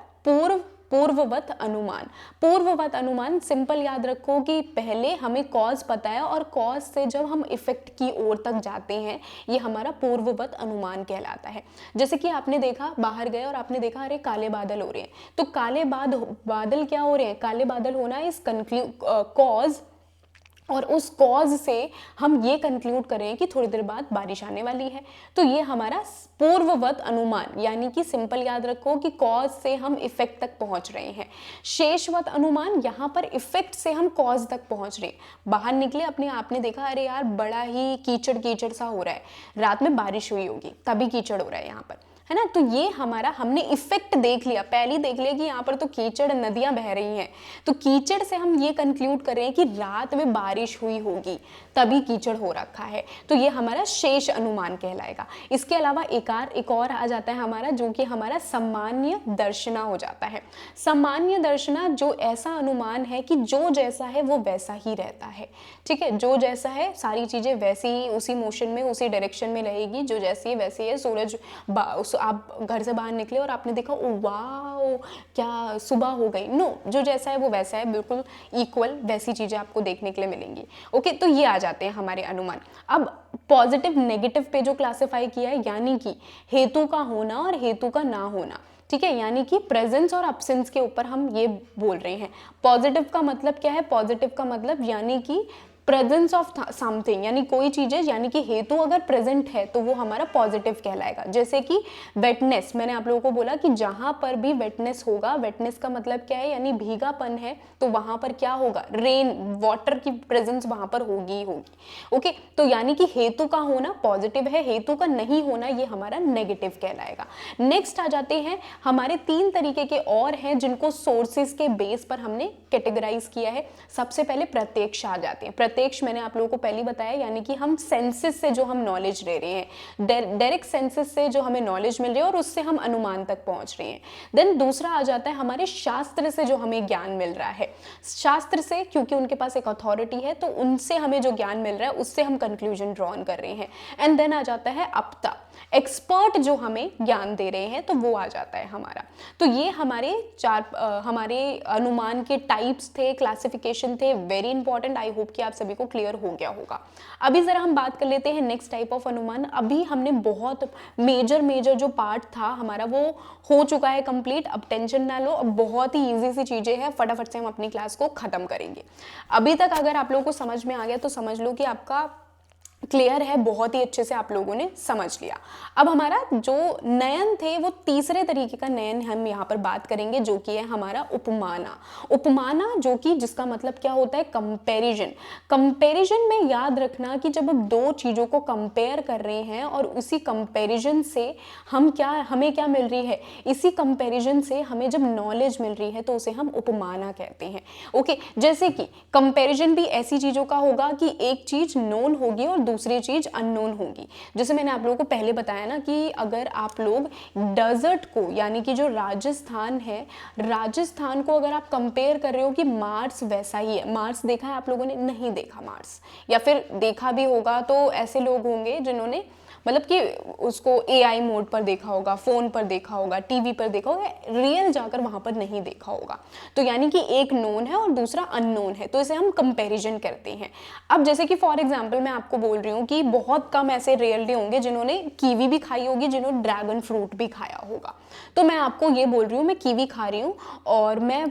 पूर्ववत अनुमान। पूर्ववत अनुमान सिंपल याद रखो कि पहले हमें कॉज पता है और कॉज से जब हम इफेक्ट की ओर तक जाते हैं, ये हमारा पूर्ववत अनुमान कहलाता है। जैसे कि आपने देखा, बाहर गए और आपने देखा अरे काले बादल हो रहे हैं, तो काले बादल क्या हो रहे हैं, काले बादल होना इस कॉज, और उस कॉज से हम ये कंक्लूड करें कि थोड़ी देर बाद बारिश आने वाली है, तो ये हमारा पूर्ववत अनुमान, यानी कि सिंपल याद रखो कि कॉज से हम इफेक्ट तक पहुंच रहे हैं। शेषवत अनुमान, यहाँ पर इफेक्ट से हम कॉज तक पहुंच रहे हैं। बाहर निकले अपने, आपने देखा अरे यार बड़ा ही कीचड़ कीचड़ सा हो रहा है, रात में बारिश हुई होगी तभी कीचड़ हो रहा है यहाँ पर, है ना, तो ये हमारा हमने इफेक्ट देख लिया, पहले देख लिया कि यहाँ पर तो कीचड़, नदियां बह रही हैं, तो कीचड़ से हम ये कंक्लूड कर रहे हैं कि रात में बारिश हुई होगी तभी कीचड़ हो रखा है, तो ये हमारा शेष अनुमान कहलाएगा। इसके अलावा एक और आ जाता है हमारा, जो कि हमारा सामान्य दर्शना हो जाता है। सामान्य दर्शना जो ऐसा अनुमान है कि जो जैसा है वो वैसा ही रहता है। ठीक है, जो जैसा है सारी चीजें वैसी ही उसी मोशन में उसी डायरेक्शन में रहेगी, जो जैसी है वैसी है। सूरज आप घर से बाहर निकले और आपने देखा ओ वाह क्या सुबह हो गई, नो, जो जैसा है वो वैसा है, बिल्कुल इक्वल वैसी चीजें आपको देखने के लिए मिलेंगी। ओके, तो ये आ जाते हैं हमारे अनुमान। अब पॉजिटिव नेगेटिव पे जो क्लासिफाई किया है, यानी कि हेतु का होना और हेतु का ना होना, ठीक है, यानी कि प्रेजेंस और अब्सेंस के ऊपर हम ये बोल रहे हैं। पॉजिटिव का मतलब क्या है, पॉजिटिव का मतलब यानी कि प्रेजेंस ऑफ समथिंग, यानी कोई चीज है, यानी कि हेतु अगर प्रेजेंट है तो वो हमारा पॉजिटिव कहलाएगा। जैसे कि वेटनेस, मैंने आप लोगों को बोला कि जहां पर भी वेटनेस होगा, वेटनेस का मतलब क्या है, यानी भीगापन है, तो वहां पर क्या होगा, रेन वाटर की प्रेजेंस वहां पर होगी ही होगी। ओके, तो यानी कि हेतु का होना पॉजिटिव है, हेतु का नहीं होना ये हमारा नेगेटिव कहलाएगा। नेक्स्ट आ जाते हैं हमारे 3 तरीके के और हैं जिनको सोर्सेस के बेस पर हमने कैटेगराइज किया है। सबसे पहले प्रत्यक्ष आ जाते हैं। प्रत्यक्ष मैंने आप लोगों को पहले बताया, यानी कि हम सेंसेस से जो हम नॉलेज ले रहे हैं, डायरेक्ट सेंसेस से जो हमें नॉलेज मिल रही है और उससे हम अनुमान तक पहुंच रहे हैं। देन दूसरा आ जाता है हमारे शास्त्र से जो हमें ज्ञान मिल रहा है। शास्त्र से, क्योंकि उनके पास एक अथॉरिटी है, तो उनसे हमें जो ज्ञान मिल रहा है उससे हम कंक्लूजन ड्रॉन कर रहे हैं। एंड देन आ जाता है अपता, एक्सपर्ट जो हमें ज्ञान दे रहे हैं, तो वो आ जाता है हमारा। तो ये हमारे हमारे अनुमान के टाइप्स थे, क्लासिफिकेशन थे, वेरी इंपॉर्टेंट। आई होप कि आप सभी को क्लियर हो गया होगा। अभी जरा हम बात कर लेते हैं नेक्स्ट टाइप ऑफ अनुमान। अभी हमने बहुत मेजर जो पार्ट था हमारा वो हो चुका है कंप्लीट। अब टेंशन ना लो, अब बहुत ही इजी सी चीजें हैं, फटाफट से हम अपनी क्लास को खत्म करेंगे। अभी तक अगर आप लोगों को समझ में आ गया तो समझ लो कि आपका क्लियर है, बहुत ही अच्छे से आप लोगों ने समझ लिया। अब हमारा जो नयन थे वो तीसरे तरीके का नयन हम यहाँ पर बात करेंगे, जो कि है हमारा उपमाना। उपमाना जो कि जिसका मतलब क्या होता है, कंपैरिजन। कंपैरिजन में याद रखना कि जब हम दो चीज़ों को कंपेयर कर रहे हैं और उसी कंपैरिजन से हमें क्या मिल रही है, इसी कंपैरिजन से हमें जब नॉलेज मिल रही है तो उसे हम उपमाना कहते हैं। ओके, जैसे कि कंपैरिजन भी ऐसी चीज़ों का होगा कि एक चीज़ नोन होगी और दूसरी चीज अननोन होगी। जैसे मैंने आप लोगों को पहले बताया ना कि अगर आप लोग डेजर्ट को, यानी कि जो राजस्थान है, राजस्थान को अगर आप कंपेयर कर रहे हो कि मार्स वैसा ही है। मार्स देखा है आप लोगों ने? नहीं देखा मार्स, या फिर देखा भी होगा तो ऐसे लोग होंगे जिन्होंने मतलब कि उसको AI मोड पर देखा होगा, फोन पर देखा होगा, टीवी पर देखा होगा, रियल जाकर वहां पर नहीं देखा होगा। तो यानी कि एक नोन है और दूसरा अननोन है, तो इसे हम कंपैरिजन करते हैं। अब जैसे कि फॉर एग्जांपल मैं आपको बोल रही हूँ कि बहुत कम ऐसे रियलिटी होंगे जिन्होंने कीवी भी खाई होगी, जिन्होंने ड्रैगन फ्रूट भी खाया होगा। तो मैं आपको ये बोल रही हूँ, मैं कीवी खा रही हूँ और मैं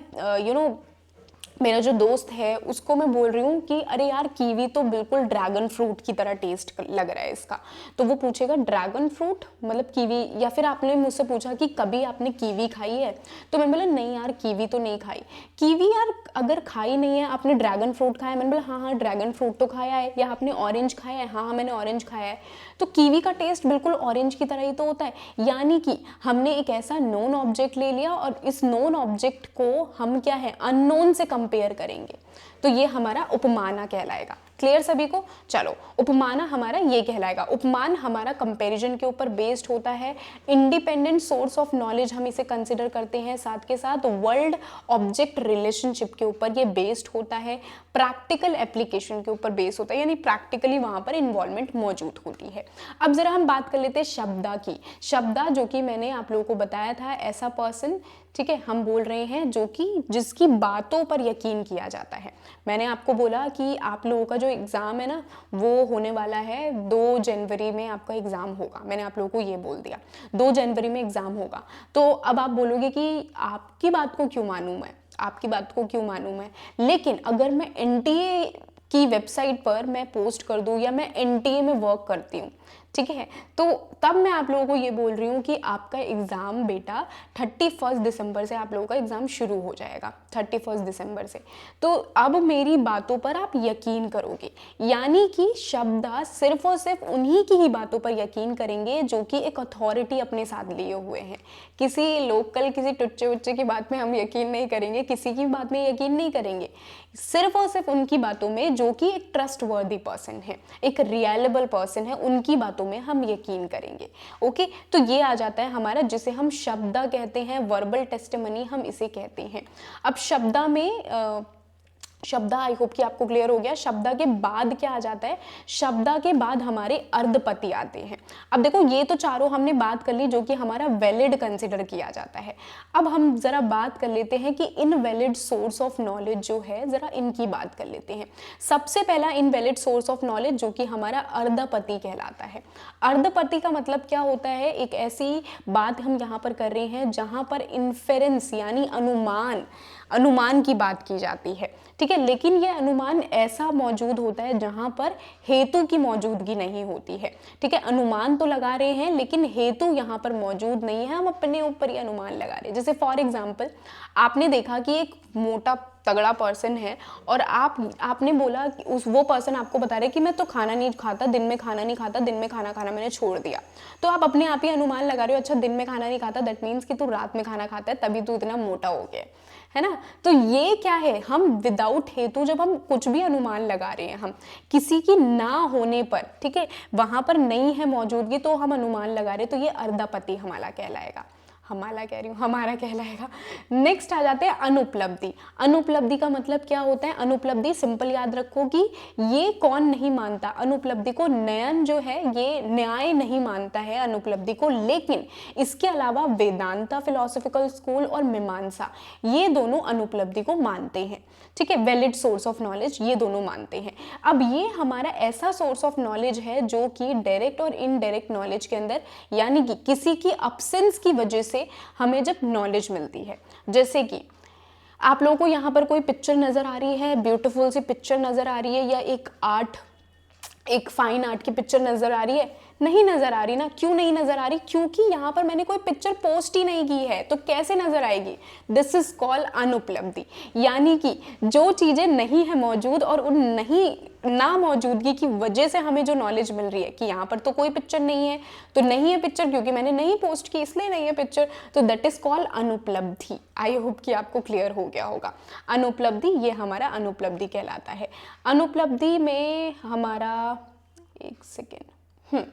मेरा जो दोस्त है उसको मैं बोल रही हूँ कि अरे यार, कीवी तो बिल्कुल ड्रैगन फ्रूट की तरह टेस्ट लग रहा है इसका। तो वो पूछेगा ड्रैगन फ्रूट मतलब कीवी, या फिर आपने मुझसे पूछा कि कभी आपने कीवी खाई है, तो मैंने बोला नहीं यार, कीवी तो नहीं खाई। कीवी यार अगर खाई नहीं है, आपने ड्रैगन फ्रूट खाया? मैंने बोला हाँ हाँ ड्रैगन फ्रूट तो खाया है। या आपने ऑरेंज खाया है? हाँ हाँ मैंने ऑरेंज खाया है। तो कीवी का टेस्ट बिल्कुल ऑरेंज की तरह ही तो होता है। यानी कि हमने एक ऐसा नोन ऑब्जेक्ट ले लिया और इस नोन ऑब्जेक्ट को हम क्या है, अननोन से कंपेयर करेंगे, तो ये हमारा उपमाना कहलाएगा। क्लियर सभी को? चलो, उपमाना हमारा ये कहलाएगा। उपमान हमारा कंपैरिजन के ऊपर बेस्ड होता है, इंडिपेंडेंट सोर्स ऑफ नॉलेज हम इसे कंसिडर करते हैं, साथ के साथ वर्ल्ड ऑब्जेक्ट रिलेशनशिप के ऊपर ये बेस्ड होता है, प्रैक्टिकल एप्लीकेशन के ऊपर बेस्ड होता है, यानी प्रैक्टिकली वहां पर इन्वॉल्वमेंट मौजूद होती है। अब जरा हम बात कर लेते हैं शब्दा की। शब्दा जो कि मैंने आप लोगों को बताया था, ऐसा पर्सन, ठीक है, हम बोल रहे हैं जो कि जिसकी बातों पर यकीन किया जाता है। मैंने आपको बोला कि आप लोगों का जो एग्ज़ाम है ना वो होने वाला है 2 जनवरी में, आपका एग्ज़ाम होगा। मैंने आप लोगों को ये बोल दिया 2 जनवरी में एग्ज़ाम होगा। तो अब आप बोलोगे कि आपकी बात को क्यों मानूं मैं, आपकी बात को क्यों मानूं मैं। लेकिन अगर मैं NTA की वेबसाइट पर मैं पोस्ट कर दूं या मैं NTA में वर्क करती हूँ, ठीक है, तो तब मैं आप लोगों को ये बोल रही हूँ कि आपका एग्ज़ाम बेटा 31 दिसंबर से आप लोगों का एग्ज़ाम शुरू हो जाएगा, 31 दिसंबर से। तो अब मेरी बातों पर आप यकीन करोगे, यानी कि शब्दा सिर्फ और सिर्फ उन्हीं की ही बातों पर यकीन करेंगे जो कि एक अथॉरिटी अपने साथ लिए हुए हैं। किसी लोकल, किसी टुच्चे उच्चे की बात में हम यकीन नहीं करेंगे, किसी की बात में यकीन नहीं करेंगे, सिर्फ और सिर्फ उनकी बातों में जो कि एक ट्रस्टवर्दी पर्सन है, एक रिलायबल पर्सन है, उनकी बातों में हम यकीन करेंगे। ओके, तो ये आ जाता है हमारा, जिसे हम शब्दा कहते हैं, वर्बल टेस्टिमनी हम इसे कहते हैं। अब शब्दा में शब्दा, आई होप कि आपको क्लियर हो गया। शब्दा के बाद क्या आ जाता है, शब्दा के बाद हमारे अर्धपति आते हैं। अब देखो ये तो चारों हमने बात कर ली जो कि हमारा वैलिड कंसिडर किया जाता है। अब हम जरा बात कर लेते हैं कि इनवैलिड सोर्स ऑफ नॉलेज जो है, जरा इनकी बात कर लेते हैं। सबसे पहला इनवैलिड सोर्स ऑफ नॉलेज जो कि हमारा अर्धपति कहलाता है। अर्धपति का मतलब क्या होता है, एक ऐसी बात हम यहाँ पर कर रहे हैं जहां पर इन्फेरेंस यानी अनुमान की बात की जाती है, ठीक है, लेकिन यह अनुमान ऐसा मौजूद होता है जहां पर हेतु की मौजूदगी नहीं होती है। ठीक है, अनुमान तो लगा रहे हैं लेकिन हेतु यहाँ पर मौजूद नहीं है, हम अपने ऊपर ही अनुमान लगा रहे हैं। जैसे फॉर एग्जाम्पल आपने देखा कि एक मोटा तगड़ा पर्सन है और आपने बोला कि वो पर्सन आपको बता रहे कि मैं तो खाना नहीं खाता, दिन में खाना नहीं खाता, दिन में खाना खाना मैंने छोड़ दिया, तो आप अपने आप ही अनुमान लगा रहे हो अच्छा दिन में खाना नहीं खाता, दैट मीन्स कि तू रात में खाना खाता है तभी तू इतना मोटा हो गया है ना। तो ये क्या है, हम विदाउट हेतु जब हम कुछ भी अनुमान लगा रहे हैं, हम किसी की ना होने पर, ठीक है, वहां पर नहीं है मौजूदगी तो हम अनुमान लगा रहे हैं, तो ये अर्धापति हमारा कहलाएगा, हमारा कह रही हूँ, हमारा कहलाएगा। नेक्स्ट आ जाते हैं अनुपलब्धि। अनुपलब्धि का मतलब क्या होता है? अनुपलब्धि सिंपल याद रखो कि ये कौन नहीं मानता अनुपलब्धि को, नयन जो है ये न्याय नहीं मानता है अनुपलब्धि को, लेकिन इसके अलावा वेदांता फिलोसफिकल स्कूल और मीमांसा ये दोनों अनुपलब्धि को मानते हैं, ठीक है, वैलिड सोर्स ऑफ नॉलेज ये दोनों मानते हैं। अब ये हमारा ऐसा सोर्स ऑफ नॉलेज है जो कि डायरेक्ट और इनडायरेक्ट नॉलेज के अंदर, यानी कि किसी की अब्सेंस की वजह से हमें जब नॉलेज मिलती है, जैसे कि आप लोगों को यहाँ पर कोई पिक्चर नजर आ रही है, ब्यूटीफुल सी पिक्चर नजर आ रही है, या एक फाइन आर्ट की पिक्चर नजर आ रही है, नहीं नजर आ रही ना। क्यों नहीं नजर आ रही? क्योंकि यहाँ पर मैंने कोई पिक्चर पोस्ट ही नहीं की है, तो कैसे नजर आएगी? दिस इज कॉल्ड अनुपलब्धि, यानी कि जो चीजें नहीं है मौजूद और उन नहीं ना मौजूदगी की वजह से हमें जो नॉलेज मिल रही है कि यहाँ पर तो कोई पिक्चर नहीं है, तो नहीं है पिक्चर क्योंकि मैंने नहीं पोस्ट की इसलिए नहीं है पिक्चर, तो दैट इज कॉल्ड अनुपलब्धि। आई होप कि आपको क्लियर हो गया होगा। अनुपलब्धि ये हमारा अनुपलब्धि कहलाता है। अनुपलब्धि में हमारा एक सेकेंड,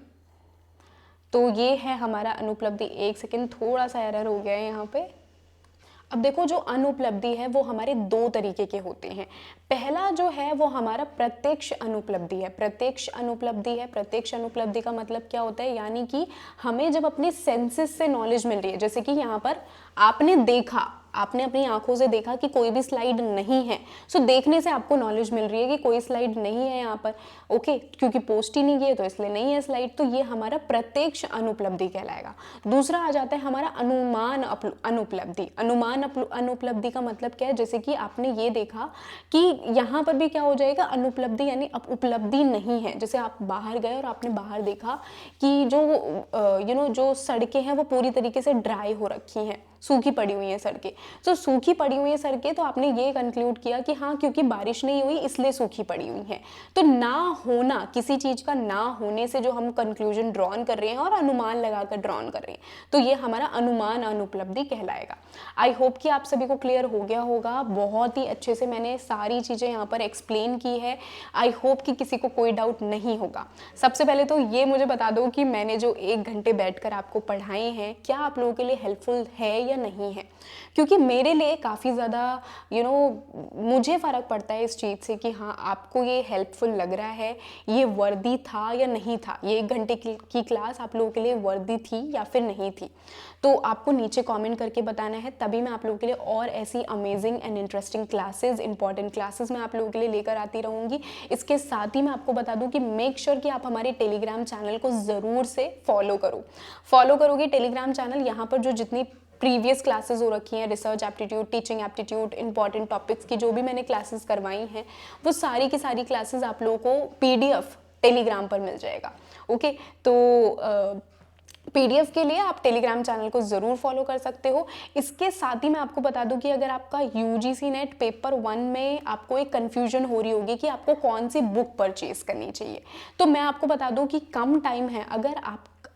तो ये है हमारा अनुपलब्धि। एक सेकेंड, थोड़ा सा एरर हो गया है यहाँ पे। अब देखो जो अनुपलब्धि है वो हमारे दो तरीके के होते हैं। पहला जो है वो हमारा प्रत्यक्ष अनुपलब्धि है। प्रत्यक्ष अनुपलब्धि है, प्रत्यक्ष अनुपलब्धि का मतलब क्या होता है, यानी कि हमें जब अपने सेंसेस से नॉलेज मिल रही है, जैसे कि यहाँ पर आपने देखा, आपने अपनी आंखों से देखा कि कोई भी स्लाइड नहीं है, सो देखने से आपको नॉलेज मिल रही है कि कोई स्लाइड नहीं है यहाँ पर, ओके, क्योंकि पोस्ट ही नहीं की है तो इसलिए नहीं है स्लाइड, तो ये हमारा प्रत्यक्ष अनुपलब्धि कहलाएगा। दूसरा आ जाता है हमारा अनुमान अनुपलब्धि। अनुमान अनुपलब्धि का मतलब क्या है, जैसे कि आपने ये देखा कि यहाँ पर भी क्या हो जाएगा, अनुपलब्धि यानी अब उपलब्धि नहीं है। जैसे आप बाहर गए और आपने बाहर देखा कि जो जो सड़कें हैं वो पूरी तरीके से ड्राई हो रखी हैं, सूखी पड़ी हुई हैं सड़कें। तो सूखी पड़ी हुई है सड़कें, तो आपने ये कंक्लूड किया कि हाँ क्योंकि बारिश नहीं हुई इसलिए सूखी पड़ी हुई हैं। तो ना होना, किसी चीज का ना होने से जो हम कंक्लूजन ड्रॉन कर रहे हैं और अनुमान लगाकर ड्रॉन कर रहे हैं, तो ये हमारा अनुमान अनुपलब्धि कहलाएगा। आई होप कि आप सभी को क्लियर हो गया होगा। बहुत ही अच्छे से मैंने सारी चीजें यहाँ पर एक्सप्लेन की है। आई होप कि किसी को कोई डाउट नहीं होगा। सबसे पहले तो ये मुझे बता दो कि मैंने जो 1 घंटे बैठकर आपको पढ़ाए हैं, क्या आप लोगों के लिए हेल्पफुल है या नहीं है? क्योंकि मेरे लिए काफ़ी ज़्यादा मुझे फ़र्क पड़ता है इस चीज़ से कि हाँ आपको ये हेल्पफुल लग रहा है, ये वर्दी था या नहीं था, ये 1 घंटे की क्लास आप लोगों के लिए वर्दी थी या फिर नहीं थी। तो आपको नीचे कमेंट करके बताना है, तभी मैं आप लोगों के लिए और ऐसी amazing and interesting classes, important classes मैं आप लोगों के लिए लेकर आती रहूँगी। इसके साथ ही मैं आपको बता दूँ कि मेक श्योर कि आप हमारे टेलीग्राम चैनल को ज़रूर से फॉलो करोगे टेलीग्राम चैनल। यहाँ पर जो जितनी प्रीवियस क्लासेस हो रखी हैं, research aptitude, teaching aptitude, important topics की जो भी मैंने क्लासेस करवाई हैं, वो सारी की सारी क्लासेस आप लोगों को पीडीएफ टेलीग्राम पर मिल जाएगा। ओके, तो पीडीएफ के लिए आप टेलीग्राम चैनल को ज़रूर फॉलो कर सकते हो। इसके साथ ही मैं आपको बता दूं कि अगर आपका यूजीसी नेट पेपर 1 में आपको एक कन्फ्यूजन हो रही होगी कि आपको कौन सी बुक परचेज करनी चाहिए, तो मैं आपको बता दूं कि कम टाइम है। अगर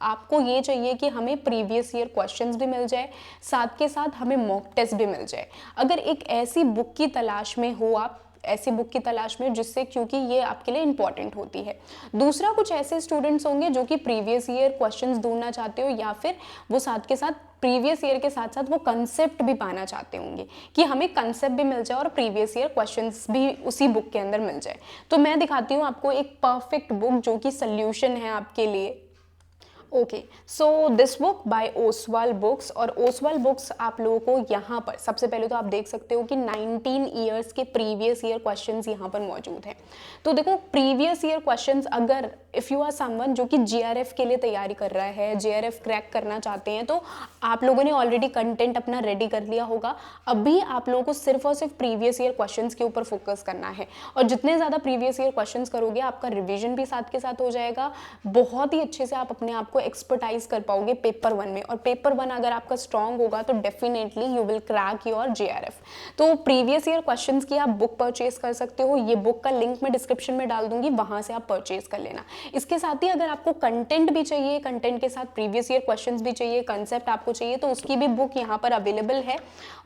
आपको ये चाहिए कि हमें प्रीवियस ईयर क्वेश्चंस भी मिल जाए, साथ के साथ हमें मॉक टेस्ट भी मिल जाए, अगर एक ऐसी बुक की तलाश में हो आप, ऐसी बुक की तलाश में जिससे, क्योंकि ये आपके लिए इंपॉर्टेंट होती है। दूसरा, कुछ ऐसे स्टूडेंट्स होंगे जो कि प्रीवियस ईयर क्वेश्चंस ढूंढना चाहते हो, या फिर वो साथ के साथ प्रीवियस ईयर के साथ साथ वो कंसेप्ट भी पाना चाहते होंगे कि हमें कंसेप्ट भी मिल जाए और प्रीवियस ईयर क्वेश्चंस भी उसी बुक के अंदर मिल जाए। तो मैं दिखाती हूँ आपको एक परफेक्ट बुक जो कि सोल्यूशन है आपके लिए। Okay, so this book by Oswal books, और ओसवाल बुक्स आप लोगों को यहाँ पर सबसे पहले तो आप देख सकते हो कि 19 ईयर्स के प्रीवियस ईयर क्वेश्चंस यहाँ पर मौजूद हैं। तो देखो, प्रीवियस ईयर क्वेश्चंस अगर इफ़ यू आर समवन जो कि जीआरएफ के लिए तैयारी कर रहा है, जीआरएफ क्रैक करना चाहते हैं, तो आप लोगों ने ऑलरेडी कंटेंट अपना रेडी कर लिया होगा। अभी आप लोगों को सिर्फ और सिर्फ प्रीवियस ईयर क्वेश्चंस के ऊपर फोकस करना है, और जितने ज़्यादा प्रीवियस ईयर क्वेश्चंस करोगे आपका रिवीजन भी साथ के साथ हो जाएगा, बहुत ही अच्छे से आप अपने आप को एक्सपर्टाइज कर पाओगे पेपर 1 में। और पेपर 1 अगर आपका स्ट्रांग होगा तो definitely you will crack your GRF. तो प्रीवियस ईयर क्वेश्चंस की आप बुक परचेज कर सकते हो, ये बुक का लिंक मैं डिस्क्रिप्शन में डाल दूंगी, वहां से आप परचेज कर लेना। इसके साथ ही अगर आपको कंटेंट भी चाहिए, कंटेंट के साथ प्रीवियस ईयर क्वेश्चंस भी चाहिए, कंसेप्ट आपको चाहिए, तो उसकी भी बुक यहाँ पर अवेलेबल है।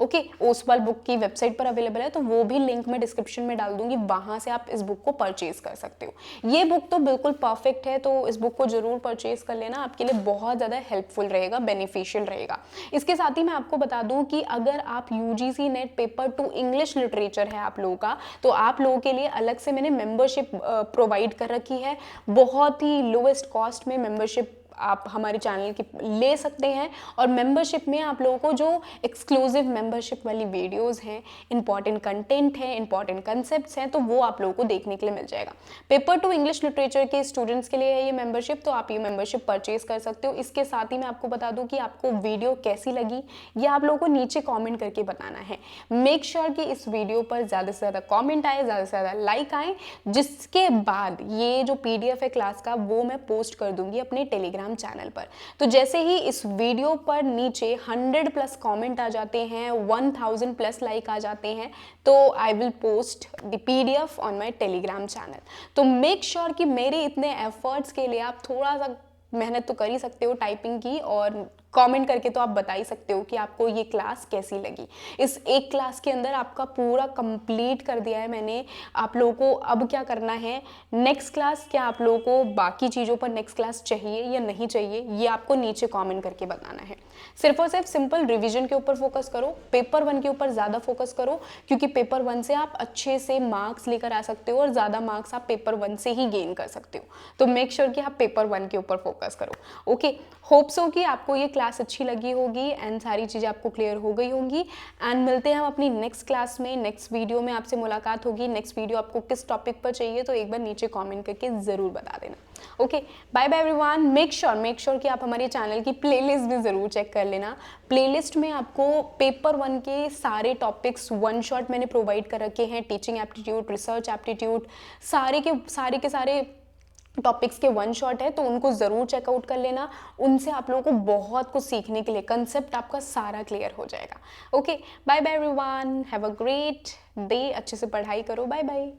ओके, ओसवाल बुक की वेबसाइट पर अवेलेबल है, तो वो भी लिंक मैं डिस्क्रिप्शन में डाल दूंगी, वहां से आप इस बुक को परचेज कर सकते हो। ये बुक तो बिल्कुल परफेक्ट है, तो इस बुक को जरूर परचेज कर लेना, आपके लिए बहुत ज़्यादा हेल्पफुल रहेगा, बेनिफिशियल रहेगा। इसके साथ ही मैं आपको बता दूं कि अगर आप UGC net paper 2 English literature है आप लोगों का, तो आप लोगों के लिए अलग से मैंने मेंबरशिप प्रोवाइड कर रखी है। बहुत ही लोएस्ट कॉस्ट में मेंबरशिप आप हमारे चैनल की ले सकते हैं, और मेंबरशिप में आप लोगों को जो एक्सक्लूसिव मेंबरशिप वाली वीडियोस हैं, इंपॉर्टेंट कंटेंट है, इंपॉर्टेंट कंसेप्ट्स हैं, तो वो आप लोगों को देखने के लिए मिल जाएगा। पेपर 2 इंग्लिश लिटरेचर के स्टूडेंट्स के लिए है ये मेंबरशिप, तो आप ये मेंबरशिप परचेज कर सकते हो। इसके साथ ही मैं आपको बता दूं कि आपको वीडियो कैसी लगी ये आप लोगों को नीचे कॉमेंट करके बताना है। मेक श्योर कि इस वीडियो पर ज़्यादा से ज़्यादा कॉमेंट आए, ज़्यादा से ज़्यादा लाइक आए, जिसके बाद ये जो PDF है क्लास का वो मैं पोस्ट कर दूंगी अपने टेलीग्राम चैनल पर। तो जैसे ही इस वीडियो पर नीचे 100+ कमेंट आ जाते हैं, 1000+ लाइक आ जाते हैं, तो I will post the PDF on my Telegram channel. तो मेक श्योर कि मेरे इतने एफर्ट्स के लिए आप थोड़ा सा मेहनत तो कर ही सकते हो टाइपिंग की, और कमेंट करके तो आप बता ही सकते हो कि आपको ये क्लास कैसी लगी। इस एक क्लास के अंदर आपका पूरा कंप्लीट कर दिया है मैंने। आप लोगों को अब क्या करना है, नेक्स्ट क्लास, क्या आप लोगों को बाकी चीज़ों पर नेक्स्ट क्लास चाहिए या नहीं चाहिए, ये आपको नीचे कमेंट करके बताना है। सिर्फ और सिर्फ सिंपल रिवीजन के ऊपर फोकस करो, पेपर 1 के ऊपर ज़्यादा फोकस करो, क्योंकि पेपर 1 से आप अच्छे से मार्क्स लेकर आ सकते हो, और ज़्यादा मार्क्स आप पेपर 1 से ही गेन कर सकते हो। तो मेक श्योर कि आप पेपर 1 के ऊपर फोकस करो। ओके, होप सो कि आपको ये क्लास अच्छी लगी होगी एंड सारी चीज़ें आपको क्लियर हो गई होंगी। एंड मिलते हैं हम अपनी नेक्स्ट क्लास में, नेक्स्ट वीडियो में आपसे मुलाकात होगी। नेक्स्ट वीडियो आपको किस टॉपिक पर चाहिए तो एक बार नीचे कमेंट करके ज़रूर बता देना। Okay, bye bye everyone. Make sure कि आप हमारे चैनल की प्लेलिस्ट भी ज़रूर चेक कर लेना। प्लेलिस्ट में आपको पेपर 1 के सारे टॉपिक्स 1 शॉट मैंने प्रोवाइड कर रखे हैं, टीचिंग एप्टीट्यूड, रिसर्च एप्टीट्यूड, सारे के सारे टॉपिक्स के 1 शॉट है, तो उनको ज़रूर चेकआउट कर लेना। उनसे आप लोगों को बहुत कुछ सीखने के लिए, कंसेप्ट आपका सारा क्लियर हो जाएगा। Okay, bye bye everyone, have a great day, अच्छे से पढ़ाई करो, बाय बाय।